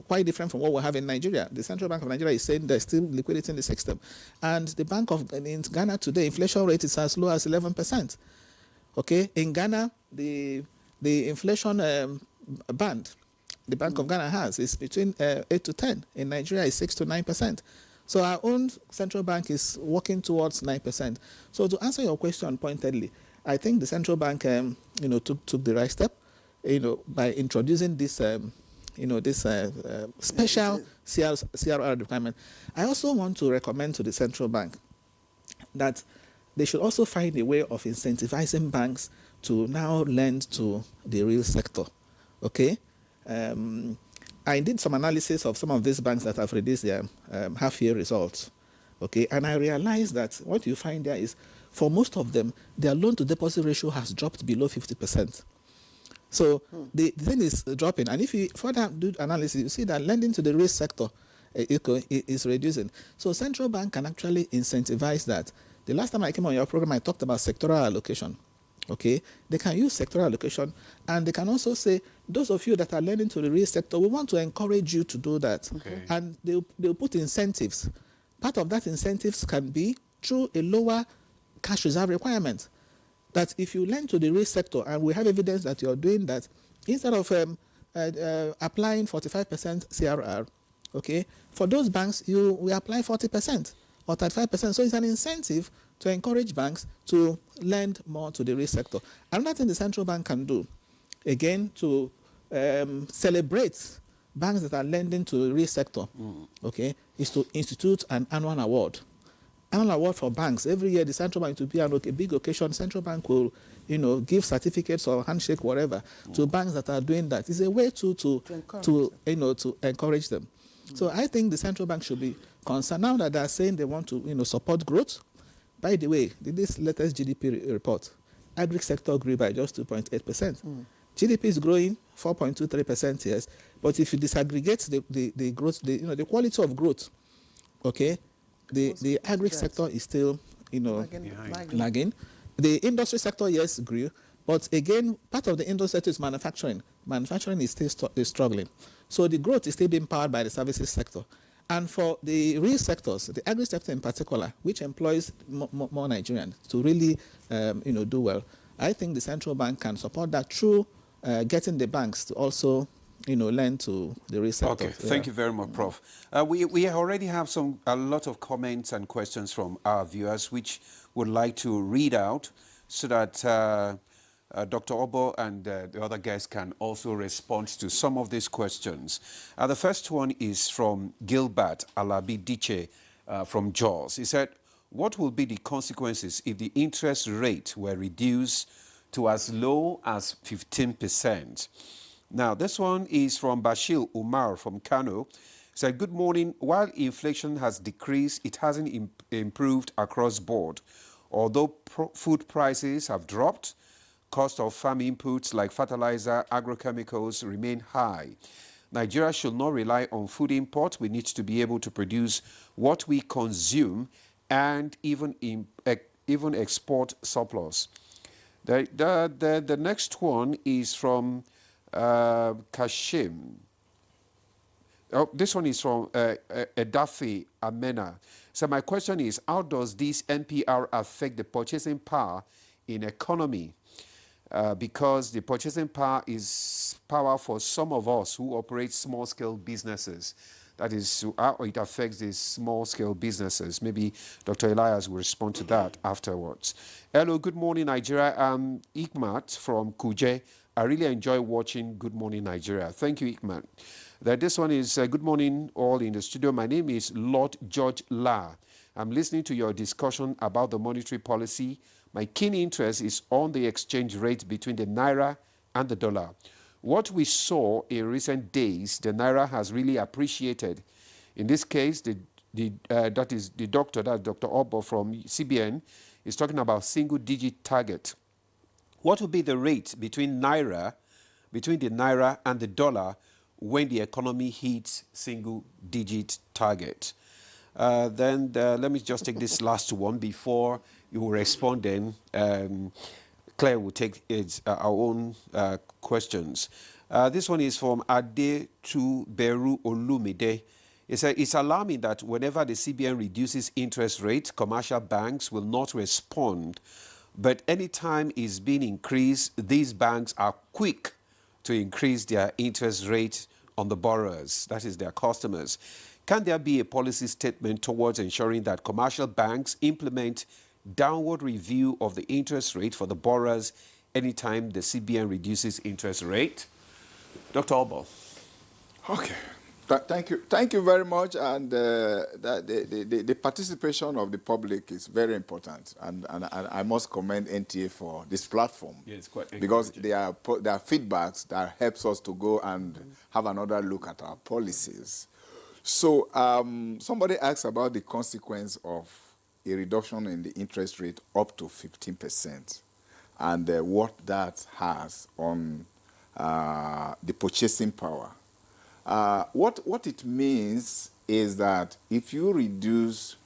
Speaker 3: quite different from what we have in Nigeria. The Central Bank of Nigeria is saying there's still liquidity in the system. And the Bank of in Ghana today, inflation rate is as low as 11%. Okay, in Ghana, the inflation band the Bank of Ghana has is between 8 to 10. In Nigeria, it's 6 to 9%. So our own central bank is working towards 9%. So to answer your question pointedly, I think the central bank, took the right step, by introducing this, special CRR requirement. I also want to recommend to the central bank that they should also find a way of incentivizing banks to now lend to the real sector. Okay? I did some analysis of some of these banks that have released their half-year results. Okay? And I realized that what you find there is, for most of them, their loan-to-deposit ratio has dropped below 50%. So the thing is dropping. And if you further do analysis, you see that lending to the real sector is reducing. So central bank can actually incentivize that. The last time I came on your program, I talked about sectoral allocation. Okay, they can use sectoral allocation, and they can also say, those of you that are lending to the real sector, we want to encourage you to do that.
Speaker 1: Okay.
Speaker 3: And they'll put incentives. Part of that incentives can be through a lower cash reserve requirement. That if you lend to the real sector, and we have evidence that you're doing that, instead of applying 45% CRR, okay, for those banks, we apply 40% or 35%. So it's an incentive to encourage banks to lend more to the real sector. Another thing the central bank can do, again, to celebrate banks that are lending to the real sector, okay, is to institute an annual award. Annual award for banks. Every year, the central bank, to be a big occasion, central bank will, give certificates or handshake, whatever, to banks that are doing that. It's a way to encourage them. So I think the central bank should be concerned now that they are saying they want to, support growth. By the way, this latest GDP report, agri sector grew by just 2.8%. GDP is growing 4.23%, yes, but if you disaggregate the growth, the quality of growth, okay, the agri sector is still, lagging. The industry sector, yes, grew, but again, part of the industry sector is manufacturing. Manufacturing is still struggling. So the growth is still being powered by the services sector. And for the real sectors, the agri sector in particular, which employs more Nigerians to really, do well, I think the central bank can support that through getting the banks to also, lend to the real sector.
Speaker 1: Okay, thank you very much, Prof. We already have a lot of comments and questions from our viewers, which would like to read out so that Dr. Obo and the other guests can also respond to some of these questions. The first one is from Gilbert Alabi Diche from Jaws. He said, what will be the consequences if the interest rate were reduced to as low as 15%? Now, this one is from Bashir Umar from Kano. He said, good morning. While inflation has decreased, it hasn't improved across board. Although food prices have dropped, cost of farm inputs like fertilizer, agrochemicals remain high. Nigeria should not rely on food import. We need to be able to produce what we consume and even export surplus. The next one is from Kashim. Oh, this one is from Edafi Amena. So my question is, how does this NPR affect the purchasing power in economy? Because the purchasing power is power for some of us who operate small-scale businesses. That is how it affects these small-scale businesses. Maybe Dr. Elias will respond to that afterwards. Hello, good morning, Nigeria. I'm Ikmat from Kuje. I really enjoy watching Good Morning Nigeria. Thank you, Ikmat. This one is good morning, all in the studio. My name is Lord George La. I'm listening to your discussion about the monetary policy. My keen interest is on the exchange rate between the Naira and the dollar. What we saw in recent days, the Naira has really appreciated. In this case, that is Dr. Obo from CBN, is talking about single-digit target. What will be the rate between the Naira and the dollar when the economy hits single-digit target? Then let me just take this last one before you will respond. Then Claire will take our own questions. This one is from Ade to Beru Olumide. It says, it's alarming that whenever the CBN reduces interest rate, commercial banks will not respond. But anytime it's being increased, these banks are quick to increase their interest rate on the borrowers, that is their customers. Can there be a policy statement towards ensuring that commercial banks implement downward review of the interest rate for the borrowers anytime the CBN reduces interest rate? Dr. Obo.
Speaker 2: Okay. Thank you very much. And the participation of the public is very important. And I must commend NTA for this platform.
Speaker 1: Yeah, it's quite
Speaker 2: because there are feedbacks that helps us to go and have another look at our policies. So somebody asked about the consequence of a reduction in the interest rate up to 15% and what that has on the purchasing power. What it means is that if you reduce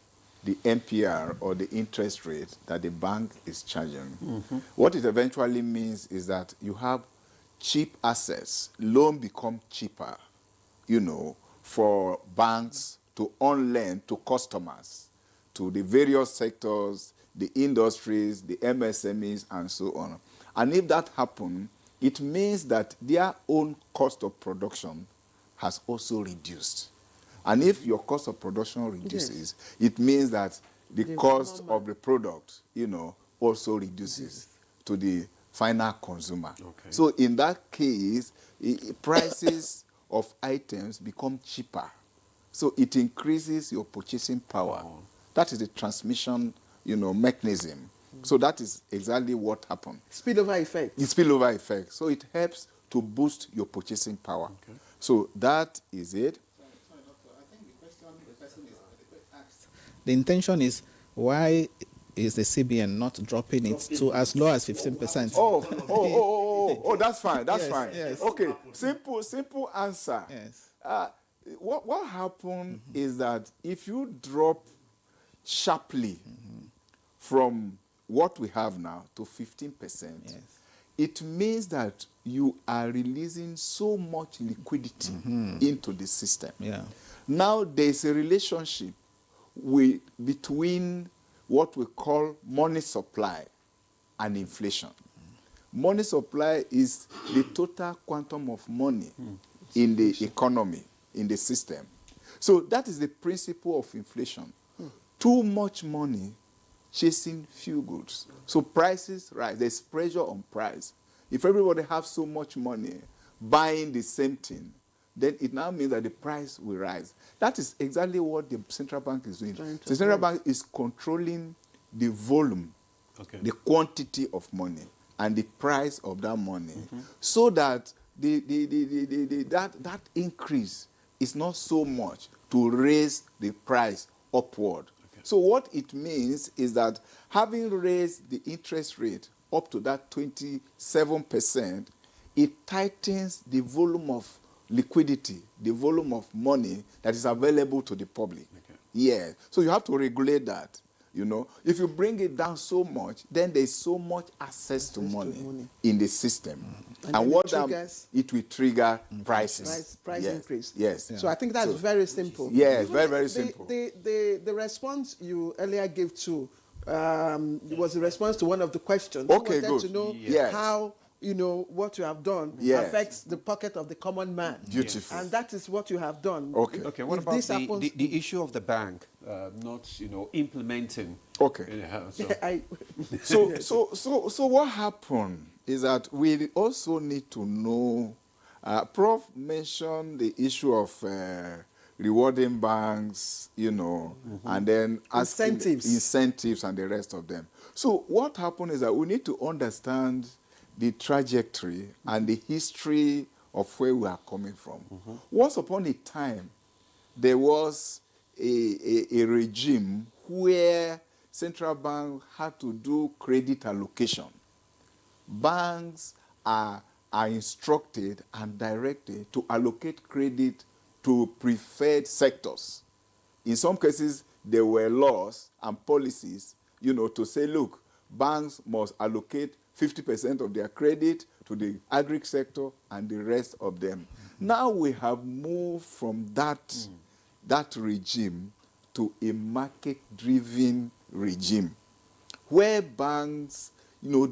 Speaker 2: the MPR or the interest rate that the bank is charging, what it eventually means is that you have cheap assets. Loan become cheaper, for banks to on-lend to customers, to the various sectors, the industries, the MSMEs, and so on. And if that happens, it means that their own cost of production has also reduced. And if your cost of production reduces, it means that the cost of the product, also reduces to the final consumer. Okay. So in that case, prices of items become cheaper. So it increases your purchasing power. Oh. That is the transmission, mechanism. So that is exactly what happened.
Speaker 4: Spillover effect.
Speaker 2: It's spillover effect. So it helps to boost your purchasing power. Okay. So that is it.
Speaker 3: Sorry, Doctor. I think the question is asked. The intention is why is the CBN not dropping it to as low as 15%.
Speaker 2: Oh, that's fine. That's
Speaker 3: Yes,
Speaker 2: fine.
Speaker 3: yes.
Speaker 2: Okay, simple answer.
Speaker 3: Yes.
Speaker 2: What happened is that if you drop sharply from what we have now to 15%,
Speaker 3: Yes.
Speaker 2: it means that you are releasing so much liquidity into the system.
Speaker 3: Yeah.
Speaker 2: Now there's a relationship between what we call money supply and inflation. Money supply is the total quantum of money in the economy, in the system. So that is the principle of inflation. Too much money chasing few goods. So prices rise. There's pressure on price. If everybody has so much money buying the same thing, then it now means that the price will rise. That is exactly what the central bank is doing. The central bank is controlling the volume, the quantity of money, and the price of that money, so that that increase is not so much to raise the price upward. So what it means is that having raised the interest rate up to that 27%, it tightens the volume of liquidity, the volume of money that is available to the public. Yeah. So you have to regulate that. You know, if you bring it down so much, then there's so much access to money in the system. And what it will trigger prices.
Speaker 4: Price increase.
Speaker 2: Yes.
Speaker 4: So I think that's very simple.
Speaker 2: Yes, very simple.
Speaker 4: The response you earlier gave to was a response to one of the questions.
Speaker 2: Okay,
Speaker 4: you wanted
Speaker 2: good.
Speaker 4: to know how what you have done affects the pocket of the common man.
Speaker 2: Beautiful.
Speaker 4: And that is what you have done.
Speaker 2: Okay.
Speaker 1: Okay, what about the issue of the bank not, implementing?
Speaker 2: Okay. So what happened is that we also need to know, Prof mentioned the issue of rewarding banks, and then incentives and the rest of them. So what happened is that we need to understand the trajectory and the history of where we are coming from. Once upon a time, there was a regime where central bank had to do credit allocation. Banks are instructed and directed to allocate credit to preferred sectors. In some cases, there were laws and policies, to say, look, banks must allocate 50% of their credit to the agri sector and the rest of them. Now we have moved from that regime to a market-driven regime where banks,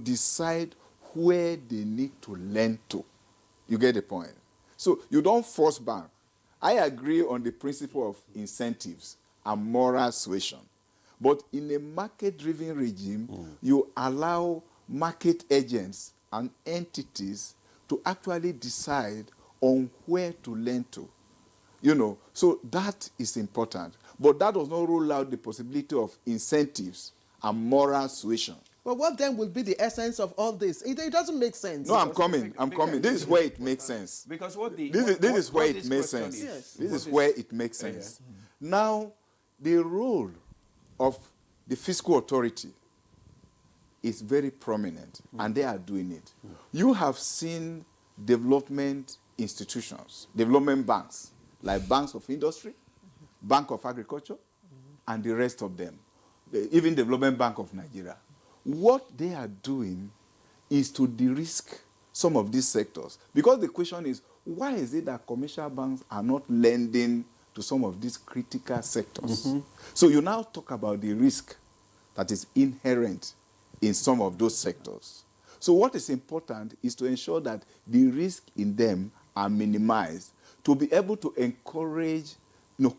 Speaker 2: decide where they need to lend to. You get the point? So you don't force bank. I agree on the principle of incentives and moral suasion. But in a market-driven regime, you allow market agents and entities to actually decide on where to lend to. So that is important. But that does not rule out the possibility of incentives and moral suasion.
Speaker 4: But what then will be the essence of all this? It doesn't make sense.
Speaker 2: No, I'm coming. This is where it makes sense.
Speaker 1: Because
Speaker 2: this is where it makes sense. This is where it makes sense. Now, the role of the fiscal authority is very prominent, and they are doing it. You have seen development institutions, development banks, like banks of industry, Bank of Agriculture, and the rest of them, even Development Bank of Nigeria. What they are doing is to de-risk some of these sectors. Because the question is, why is it that commercial banks are not lending to some of these critical sectors? So you now talk about the risk that is inherent in some of those sectors. So what is important is to ensure that the risk in them are minimized, to be able to encourage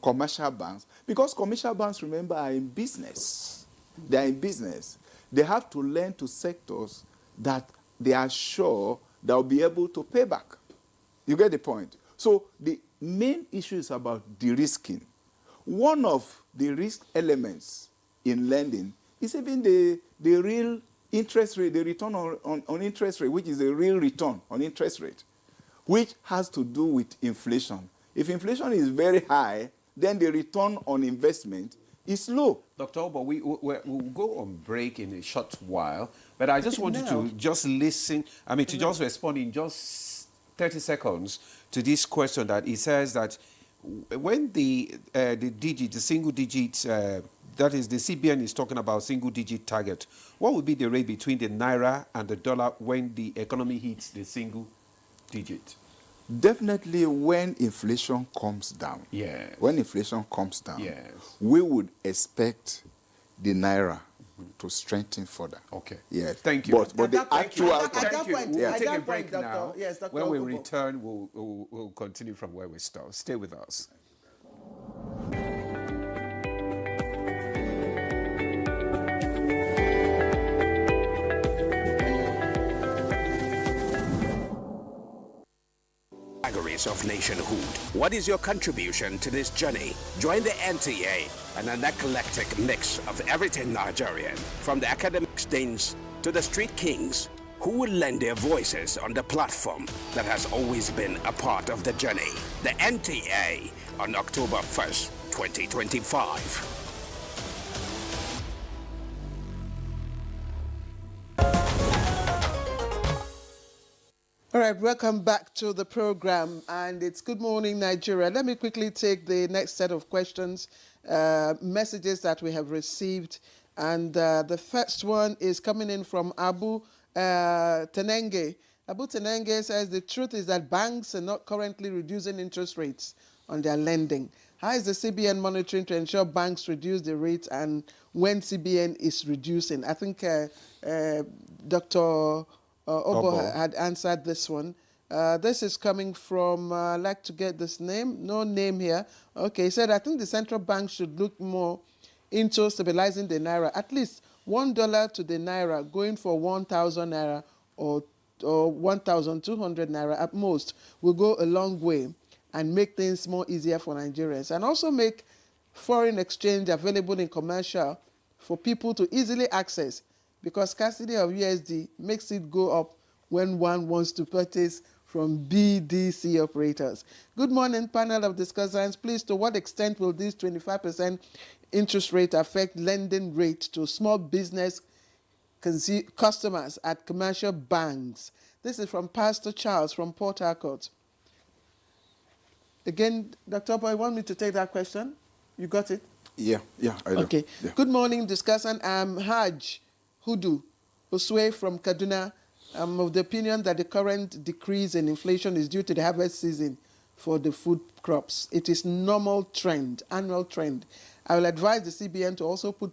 Speaker 2: commercial banks, because commercial banks, remember, are in business. They are in business. They have to lend to sectors that they are sure they'll be able to pay back. You get the point? So the main issue is about de-risking. One of the risk elements in lending is even the real interest rate, the return on interest rate, which is the real return on interest rate, which has to do with inflation. If inflation is very high, then the return on investment is low.
Speaker 1: Dr. Obo, we'll go on break in a short while, but I just want you to just listen, to just respond in just 30 seconds to this question that it says that when the digit, the single digit, that is the CBN is talking about single digit target, what would be the rate between the Naira and the dollar when the economy hits the single digit?
Speaker 2: Definitely when inflation comes down.
Speaker 1: Yes.
Speaker 2: When inflation comes down,
Speaker 1: Yes.
Speaker 2: we would expect the Naira to strengthen further.
Speaker 1: Okay.
Speaker 2: Yes.
Speaker 1: Thank you.
Speaker 2: But the actual...
Speaker 1: Thank you. We'll take a break
Speaker 4: Dr.
Speaker 1: now.
Speaker 4: Yes, Dr.
Speaker 1: When we
Speaker 4: Okobo.
Speaker 1: return, we'll continue from where we start. Stay with us.
Speaker 6: Categories of nationhood. What is your contribution to this journey? Join the NTA and an eclectic mix of everything Nigerian, from the academic deans to the street kings, who will lend their voices on the platform that has always been a part of the journey. The NTA on October 1st, 2025.
Speaker 4: All right, welcome back to the program, and it's Good Morning Nigeria. Let me quickly take the next set of questions, messages that we have received, and the first one is coming in from Abu Tenenge. Abu Tenenge says the truth is that banks are not currently reducing interest rates on their lending. How is the CBN monitoring to ensure banks reduce the rates, and when CBN is reducing? I think Dr. Obo had answered this one. This is coming from, I'd like to get this name. No name here. Okay, he said, I think the central bank should look more into stabilizing the Naira. At least $1 to the Naira going for 1,000 Naira or 1,200 Naira at most will go a long way and make things more easier for Nigerians. And also make foreign exchange available in commercial for people to easily access, because scarcity of USD makes it go up when one wants to purchase from BDC operators. Good morning, panel of discussants. Please, to what extent will this 25% interest rate affect lending rate to small business customers at commercial banks? This is from Pastor Charles from Port Harcourt. Again, Dr. Obo, you want me to take that question? You got it?
Speaker 2: Yeah, I do.
Speaker 4: Okay.
Speaker 2: Yeah.
Speaker 4: Good morning, discussant. I'm Haj Hudu Oswe from Kaduna. I'm of the opinion that the current decrease in inflation is due to the harvest season for the food crops. It is normal trend, annual trend. I will advise the CBN to also put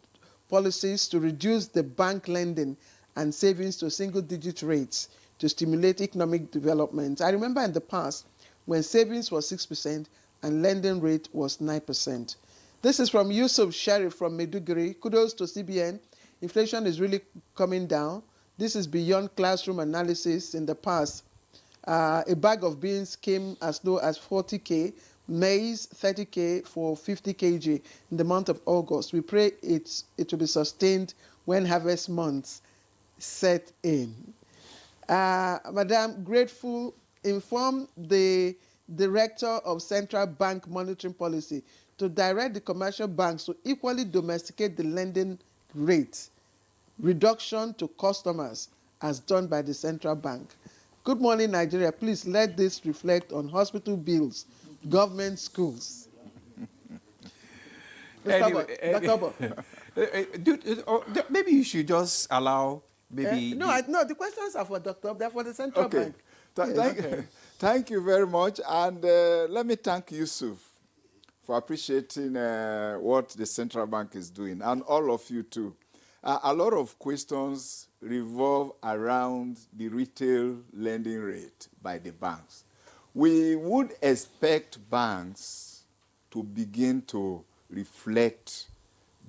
Speaker 4: policies to reduce the bank lending and savings to single-digit rates to stimulate economic development. I remember in the past when savings was 6% and lending rate was 9%. This is from Yusuf Sharif from Maiduguri. Kudos to CBN. Inflation is really coming down. This is beyond classroom analysis. In the past, a bag of beans came as low as 40K, maize 30K for 50 kg in the month of August. We pray it will be sustained when harvest months set in. Madam, grateful, inform the Director of Central Bank Monitoring Policy to direct the commercial banks to equally domesticate the lending rate reduction to customers as done by the central bank. Good morning, Nigeria. Please let this reflect on hospital bills, government schools. Dr. Obo.
Speaker 1: Maybe you should just allow maybe...
Speaker 4: No, the questions are for Dr. Obo. They're for the central bank.
Speaker 2: Thank you very much. And let me thank Yusuf for appreciating what the central bank is doing, and all of you too. A lot of questions revolve around the retail lending rate by the banks. We would expect banks to begin to reflect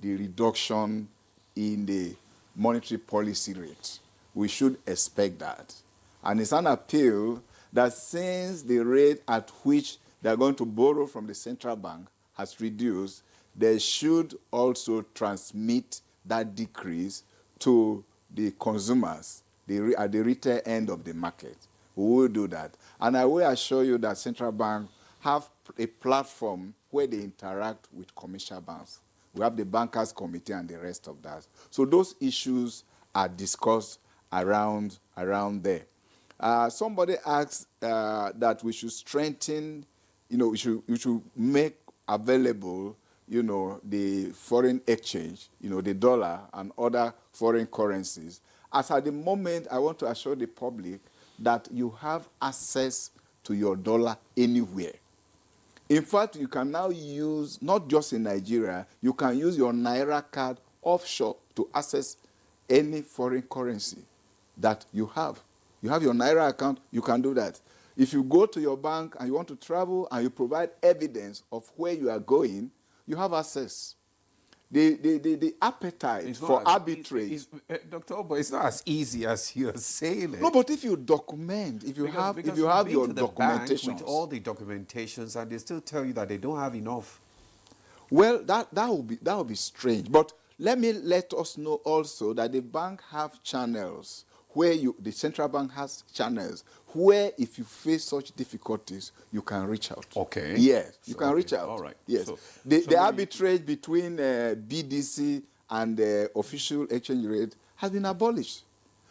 Speaker 2: the reduction in the monetary policy rate. We should expect that. And it's an appeal that since the rate at which they are going to borrow from the central bank has reduced, they should also transmit that decrease to the consumers at the retail end of the market. We will do that. And I will assure you that central banks have a platform where they interact with commercial banks. We have the bankers committee and the rest of that. So those issues are discussed around there. Somebody asked that we should strengthen, we should make available, the foreign exchange, the dollar and other foreign currencies. As at the moment, I want to assure the public that you have access to your dollar anywhere. In fact, you can now use, not just in Nigeria, you can use your Naira card offshore to access any foreign currency that you have. You have your Naira account, you can do that. If you go to your bank and you want to travel and you provide evidence of where you are going, you have access. The appetite for arbitrage.
Speaker 1: Dr. Obo, it's not as easy as you're saying it.
Speaker 2: No, but if you document, if you have your documentation,
Speaker 1: with all the documentations, and they still tell you that they don't have enough.
Speaker 2: Well, that will be strange. But let us know also that the bank have channels where the central bank has channels where if you face such difficulties, you can reach out.
Speaker 1: Okay.
Speaker 2: Yes, you can reach out.
Speaker 1: All right.
Speaker 2: Yes.
Speaker 1: So
Speaker 2: the arbitrage between BDC and the official exchange rate has been abolished.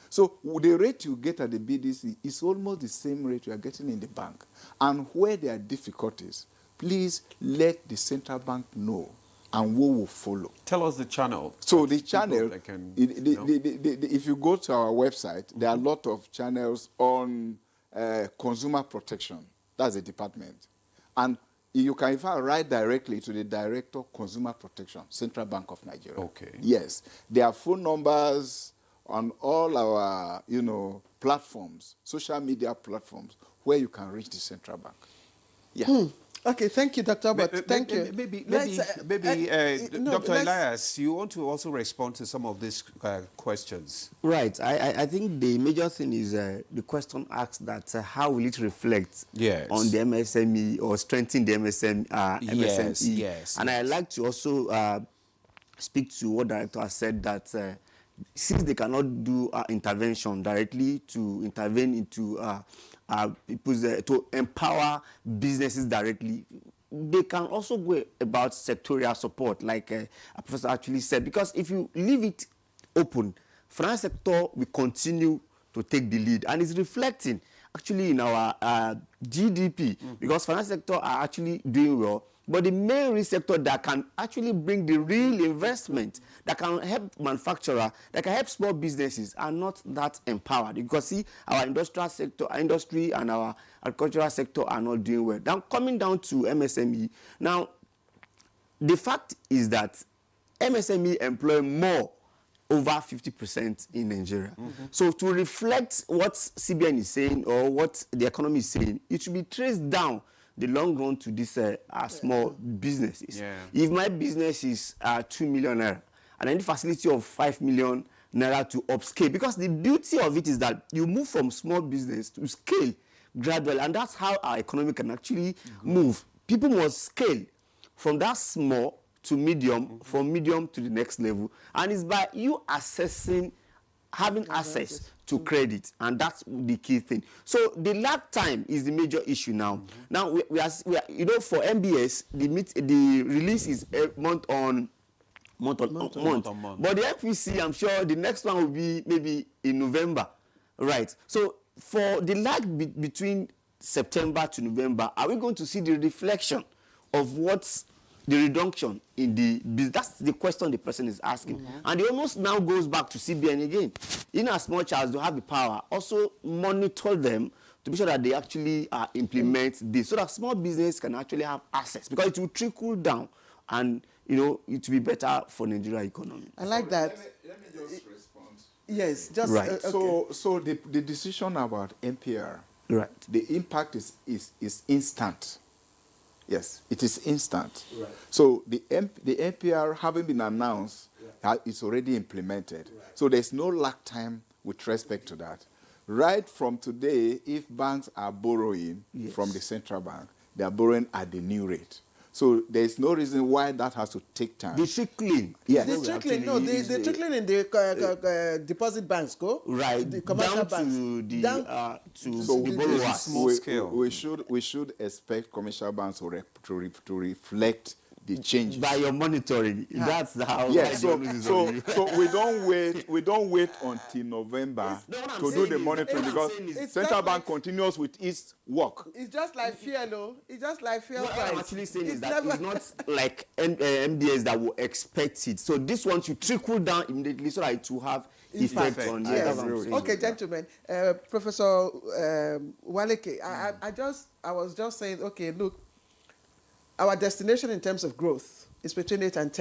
Speaker 2: So the rate you get at the BDC is almost the same rate you are getting in the bank. And where there are difficulties, please let the central bank know, and we will follow.
Speaker 1: Tell us the channel.
Speaker 2: So the channel,
Speaker 1: can,
Speaker 2: if you go to our website, there are a lot of channels on consumer protection. That's the department. And you can in fact write directly to the Director of Consumer Protection, Central Bank of Nigeria.
Speaker 1: Okay.
Speaker 2: Yes. There are phone numbers on all our, platforms, social media platforms, where you can reach the central bank. Yeah.
Speaker 4: Okay, thank you, Dr. But thank you.
Speaker 1: Maybe
Speaker 4: No,
Speaker 1: Dr. Elias, you want to also respond to some of these questions.
Speaker 5: Right. I think the major thing is the question asks that how will it reflect on the MSME or strengthen the MSME?
Speaker 1: Yes.
Speaker 5: And I'd like to also speak to what Director has said, that since they cannot do intervention directly to intervene into to empower businesses directly, they can also go about sectorial support, like a professor actually said, because if you leave it open, finance sector will continue to take the lead, and it's reflecting actually in our GDP, because finance sector are actually doing well. But the main risk sector that can actually bring the real investment, that can help manufacturer, that can help small businesses, are not that empowered. Because see, our industrial sector, our industry and our agricultural sector are not doing well. Now, coming down to MSME, now, the fact is that MSME employ more, over 50% in Nigeria. So to reflect what CBN is saying or what the economy is saying, it should be traced down the long run to these small businesses. If my business is 2 million naira and I need facility of 5 million naira to upscale, because the beauty of it is that you move from small business to scale gradually, and that's how our economy can actually move. People must scale from that small to medium, from medium to the next level, and it's by you assessing, having access to credit, and that's the key thing. So the lag time is the major issue now. Now we are, for MBS, the release is month on month. But the MPC, I'm sure the next one will be maybe in November, right? So for the lag between September to November, are we going to see the reflection of what's the reduction in the business? That's the question the person is asking. And it almost now goes back to CBN again. In as much as they have the power, also monitor them to be sure that they actually implement this, so that small business can actually have access, because it will trickle down, and it will be better for Nigeria economy.
Speaker 4: I like that.
Speaker 2: Let me just respond.
Speaker 4: Yes, just
Speaker 5: right.
Speaker 4: Okay.
Speaker 2: So the decision about NPR,
Speaker 5: Right.
Speaker 2: the impact is instant. Yes, it is instant.
Speaker 5: Right.
Speaker 2: So the NPR, having been announced, is already implemented. Right. So there's no lag time with respect to that. Right from today, if banks are borrowing from the central bank, they are borrowing at the new rate. So there's no reason why that has to take time.
Speaker 5: The trickling.
Speaker 2: Yes.
Speaker 4: The trickling, no, the trickling in the deposit banks, go?
Speaker 5: Right,
Speaker 4: The commercial
Speaker 5: down
Speaker 4: banks.
Speaker 5: to the
Speaker 4: So
Speaker 5: the
Speaker 4: the
Speaker 5: borrowers.
Speaker 1: small scale.
Speaker 2: We should expect commercial banks to reflect the changes.
Speaker 5: By your monitoring, that's how.
Speaker 2: Yes, so we don't wait until November to do the monitoring, because central bank continues with its work.
Speaker 4: It's just like fuel, though. It's just like fuel
Speaker 5: What
Speaker 4: price.
Speaker 5: I'm actually saying is that it's not like MDS that will expect it. So this one should trickle down immediately so that it will have effect on you.
Speaker 4: Yes.
Speaker 5: That's what I'm saying.
Speaker 4: Okay, gentlemen. Professor Waleke, I was just saying, okay, look, our destination in terms of growth is between 8 and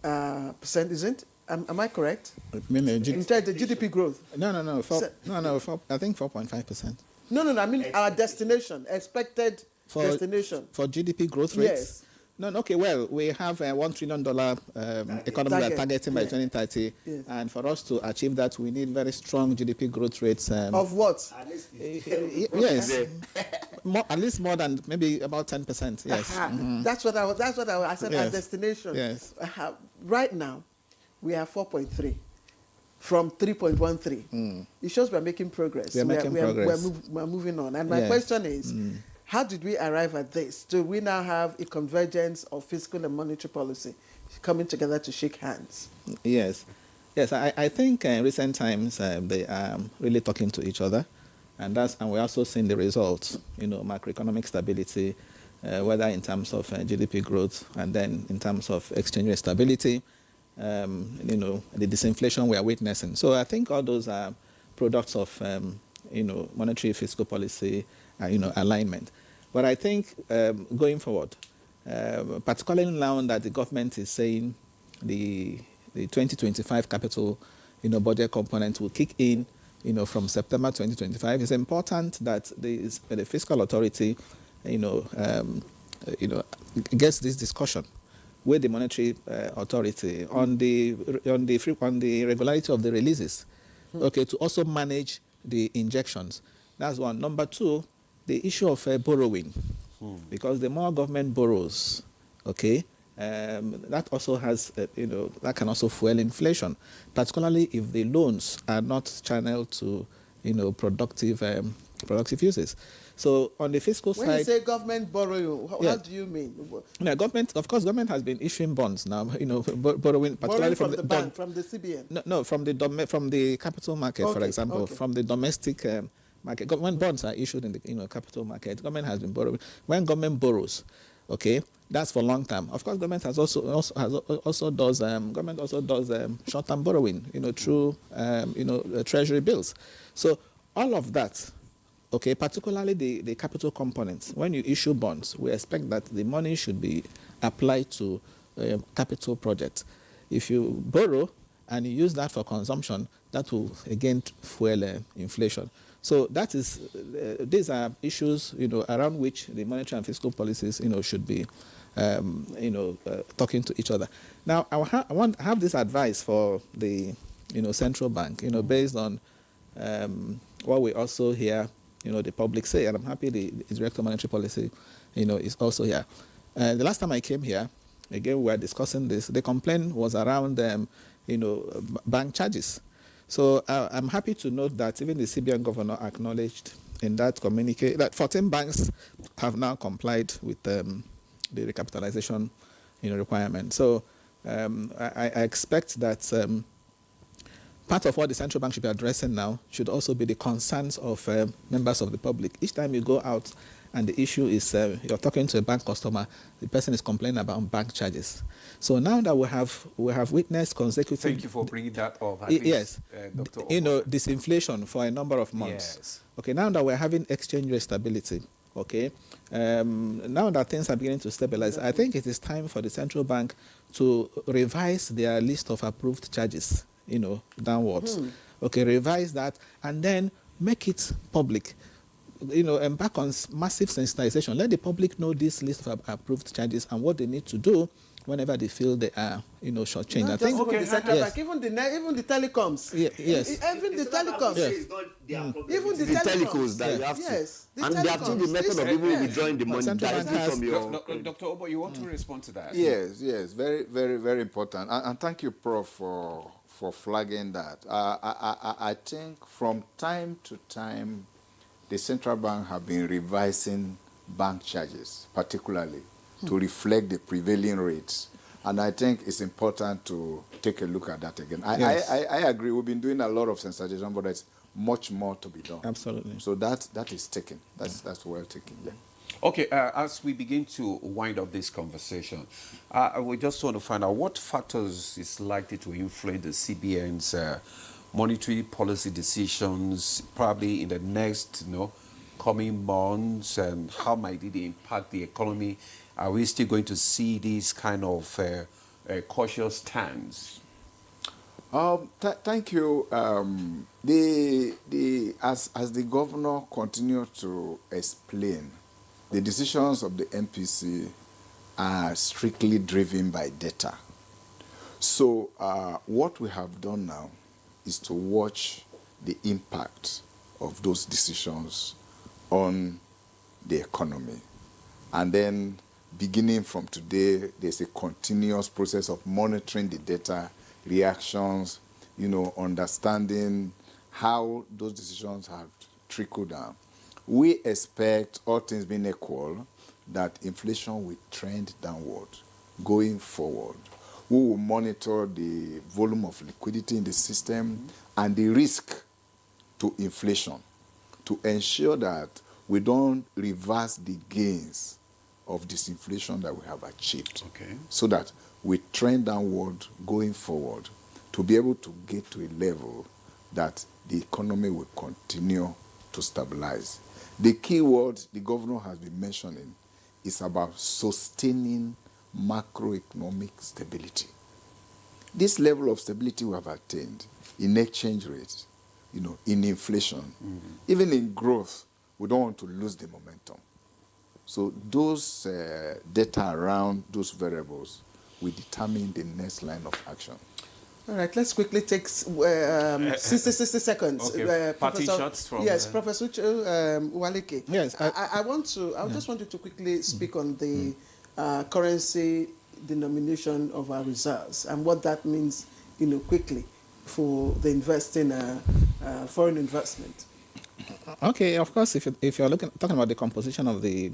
Speaker 4: 10%, isn't it? Am I correct?
Speaker 3: I mean,
Speaker 4: In terms of GDP growth?
Speaker 3: No. I think 4.5%.
Speaker 4: No. I mean our destination, expected destination.
Speaker 3: For GDP growth rates?
Speaker 4: Yes.
Speaker 3: No, okay, well, we have a $1 trillion economy we are targeting by 2030.
Speaker 4: Yes.
Speaker 3: And for us to achieve that, we need very strong GDP growth rates.
Speaker 4: Of what?
Speaker 3: Yes. At least more than maybe about 10%. Yes. Mm-hmm.
Speaker 4: That's what I said,
Speaker 3: Yes.
Speaker 4: our destination.
Speaker 3: Yes.
Speaker 4: Right now, we are 4.3 from 3.13. It shows we're making progress.
Speaker 3: We're making progress.
Speaker 4: We're moving on. And my question is, how did we arrive at this? Do we now have a convergence of fiscal and monetary policy coming together to shake hands?
Speaker 3: Yes. I think in recent times they are really talking to each other, and we're also seeing the results. Macroeconomic stability, whether in terms of GDP growth and then in terms of exchange rate stability. The disinflation we are witnessing. So I think all those are products of monetary fiscal policy, alignment. But I think going forward, particularly now that the government is saying the 2025 capital, budget component will kick in, from September 2025, it's important that the fiscal authority, gets this discussion with the monetary authority on the regularity of the releases, okay, to also manage the injections. That's one. Number two, the issue of borrowing, because the more government borrows, okay, that also has, that can also fuel inflation, particularly if the loans are not channeled to, productive uses. So on the fiscal side,
Speaker 4: when you say government borrowing, how do you mean?
Speaker 3: Government, of course, government has been issuing bonds now. Borrowing, particularly
Speaker 4: from the bank, from the CBN.
Speaker 3: No, from the capital market, for example, from the domestic market. Government bonds are issued in the capital market. Government has been borrowing. When government borrows, okay, that's for long term. Of course, government also does short-term borrowing, through treasury bills. So all of that. Okay, particularly the capital components. When you issue bonds, we expect that the money should be applied to capital projects. If you borrow and you use that for consumption, that will again fuel inflation. So that is, these are issues, around which the monetary and fiscal policies, should be, talking to each other. Now, I have this advice for the, central bank, based on what we also hear. The public say, and I'm happy the Director of Monetary Policy, is also here. The last time I came here, again, we were discussing this. The complaint was around, bank charges. So I'm happy to note that even the CBN governor acknowledged in that communique that 14 banks have now complied with the recapitalization, requirement. So I expect that part of what the central bank should be addressing now should also be the concerns of members of the public. Each time you go out and the issue is you're talking to a bank customer, the person is complaining about bank charges. So now that we have witnessed consecutive...
Speaker 1: Thank you for bringing that up.
Speaker 3: Yes.
Speaker 1: Dr.
Speaker 3: Disinflation for a number of months.
Speaker 1: Yes.
Speaker 3: Okay, now that we're having exchange rate stability, okay, now that things are beginning to stabilize, I think it is time for the central bank to revise their list of approved charges, downwards. Okay, revise that and then make it public. Embark on massive sensitization. Let the public know this list of approved charges and what they need to do whenever they feel they are, shortchanged.
Speaker 4: I think the central bank, even the telecoms.
Speaker 3: Yes.
Speaker 4: Even the telecoms. Even the
Speaker 5: telecos that you have to.
Speaker 4: Yes.
Speaker 5: And they have seen the method of people withdrawing the money directly from your...
Speaker 1: Dr. Obo, you want to respond to that?
Speaker 2: Yes. Very, very, very important. And thank you, Prof, for flagging that. I think from time to time, the central bank have been revising bank charges, particularly. to reflect the prevailing rates. And I think it's important to take a look at that again.
Speaker 3: Yes.
Speaker 2: I agree. We've been doing a lot of sensitization, but there's much more to be done.
Speaker 3: Absolutely.
Speaker 2: So that is taken. That's well taken. Yeah.
Speaker 1: Okay, as we begin to wind up this conversation, we just want to find out what factors is likely to influence the CBN's monetary policy decisions, probably in the next, coming months, and how might it impact the economy? Are we still going to see these kind of cautious stance?
Speaker 2: Thank you. As the governor continued to explain, the decisions of the MPC are strictly driven by data. So what we have done now is to watch the impact of those decisions on the economy. And then beginning from today, there's a continuous process of monitoring the data, reactions, understanding how those decisions have trickled down. We expect, all things being equal, that inflation will trend downward going forward. We will monitor the volume of liquidity in the system and the risk to inflation to ensure that we don't reverse the gains of disinflation that we have achieved.
Speaker 1: Okay.
Speaker 2: So that we trend downward going forward to be able to get to a level that the economy will continue to stabilize. The key word the governor has been mentioning is about sustaining macroeconomic stability. This level of stability we have attained in exchange rates, in inflation, even in growth, we don't want to lose the momentum. So those data around those variables will determine the next line of action.
Speaker 4: All right, let's quickly take 60 seconds.
Speaker 1: Okay, party shots from...
Speaker 4: Yes, Professor Walike.
Speaker 3: Yes.
Speaker 4: I just want you to quickly speak on the currency denomination of our reserves and what that means, quickly for the investing foreign investment.
Speaker 3: Okay, of course, if you're talking about the composition of the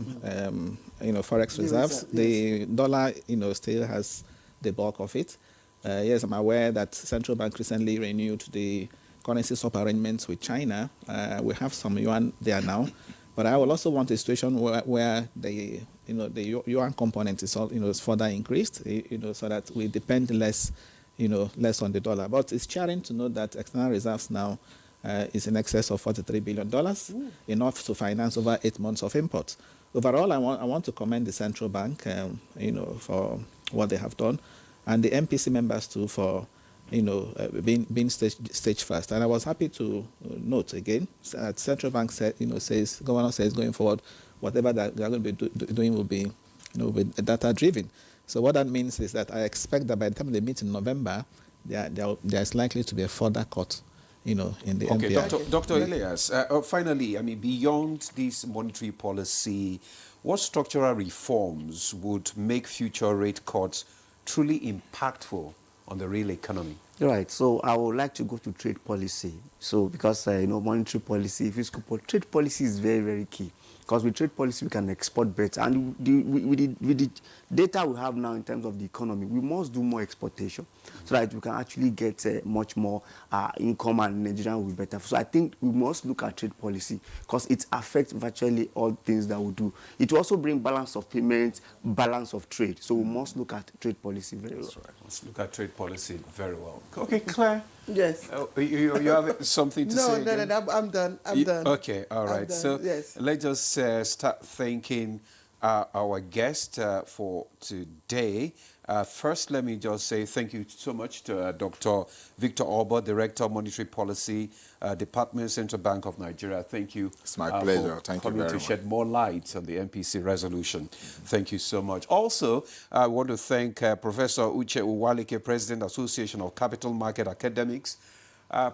Speaker 3: forex reserves, the dollar still has the bulk of it. Yes, I'm aware that central bank recently renewed the currency swap arrangements with China. We have some yuan there now, but I will also want a situation where the yuan component is is further increased, so that we depend less on the dollar. But it's cheering to know that external reserves now is in excess of $43 billion, enough to finance over 8 months of imports. Overall, I want to commend the central bank, for what they have done, and the MPC members too for, being stage first. And I was happy to note again that central bank governor says going forward, whatever that they are going to be doing will be, data driven. So what that means is that I expect that by the time they meet in November, there's likely to be a further cut, in the MPI.
Speaker 1: Okay, Dr. Elias, finally, beyond this monetary policy, what structural reforms would make future rate cuts truly impactful on the real economy?
Speaker 5: Right. So I would like to go to trade policy. So because monetary policy, fiscal policy, trade policy is very, very key. Because with trade policy, we can export better. And with the data we have now in terms of the economy, we must do more exportation so that we can actually get much more income, and Nigeria will be better. So I think we must look at trade policy because it affects virtually all things that we do. It will also bring balance of payment, balance of trade. So we must look at trade policy very well.
Speaker 1: That's right. Let's look at trade policy very well. Okay, Claire.
Speaker 4: Yes.
Speaker 1: You have something to say?
Speaker 4: No, I'm done. I'm done.
Speaker 1: Okay, all right. So
Speaker 4: yes.
Speaker 1: let's just start thanking our guest for today. First, let me just say thank you so much to Dr. Victor Obo, Director of Monetary Policy, Department, Central Bank of Nigeria. Thank you.
Speaker 2: It's my pleasure.
Speaker 1: For
Speaker 2: thank you
Speaker 1: coming
Speaker 2: very
Speaker 1: to
Speaker 2: much.
Speaker 1: shed more light on the MPC resolution. Thank you so much. Also, I want to thank Professor Uche Uwalike, President, Association of Capital Market Academics.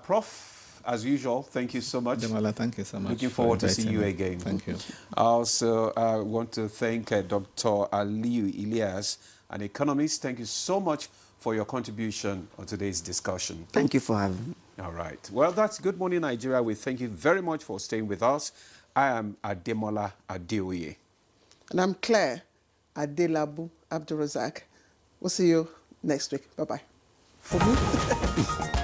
Speaker 1: Prof, as usual, thank you so much.
Speaker 3: Demola, thank you so much.
Speaker 1: Looking forward to see you again.
Speaker 3: Thank you.
Speaker 1: I also want to thank Dr. Aliyu Elias, an economist. Thank you so much for your contribution on today's discussion.
Speaker 5: Thank you for having me.
Speaker 1: All right. Well, that's Good Morning Nigeria. We thank you very much for staying with us. I am Ademola Adeoye.
Speaker 4: And I'm Claire Adelabu Abdulrazak. We'll see you next week. Bye-bye. For me.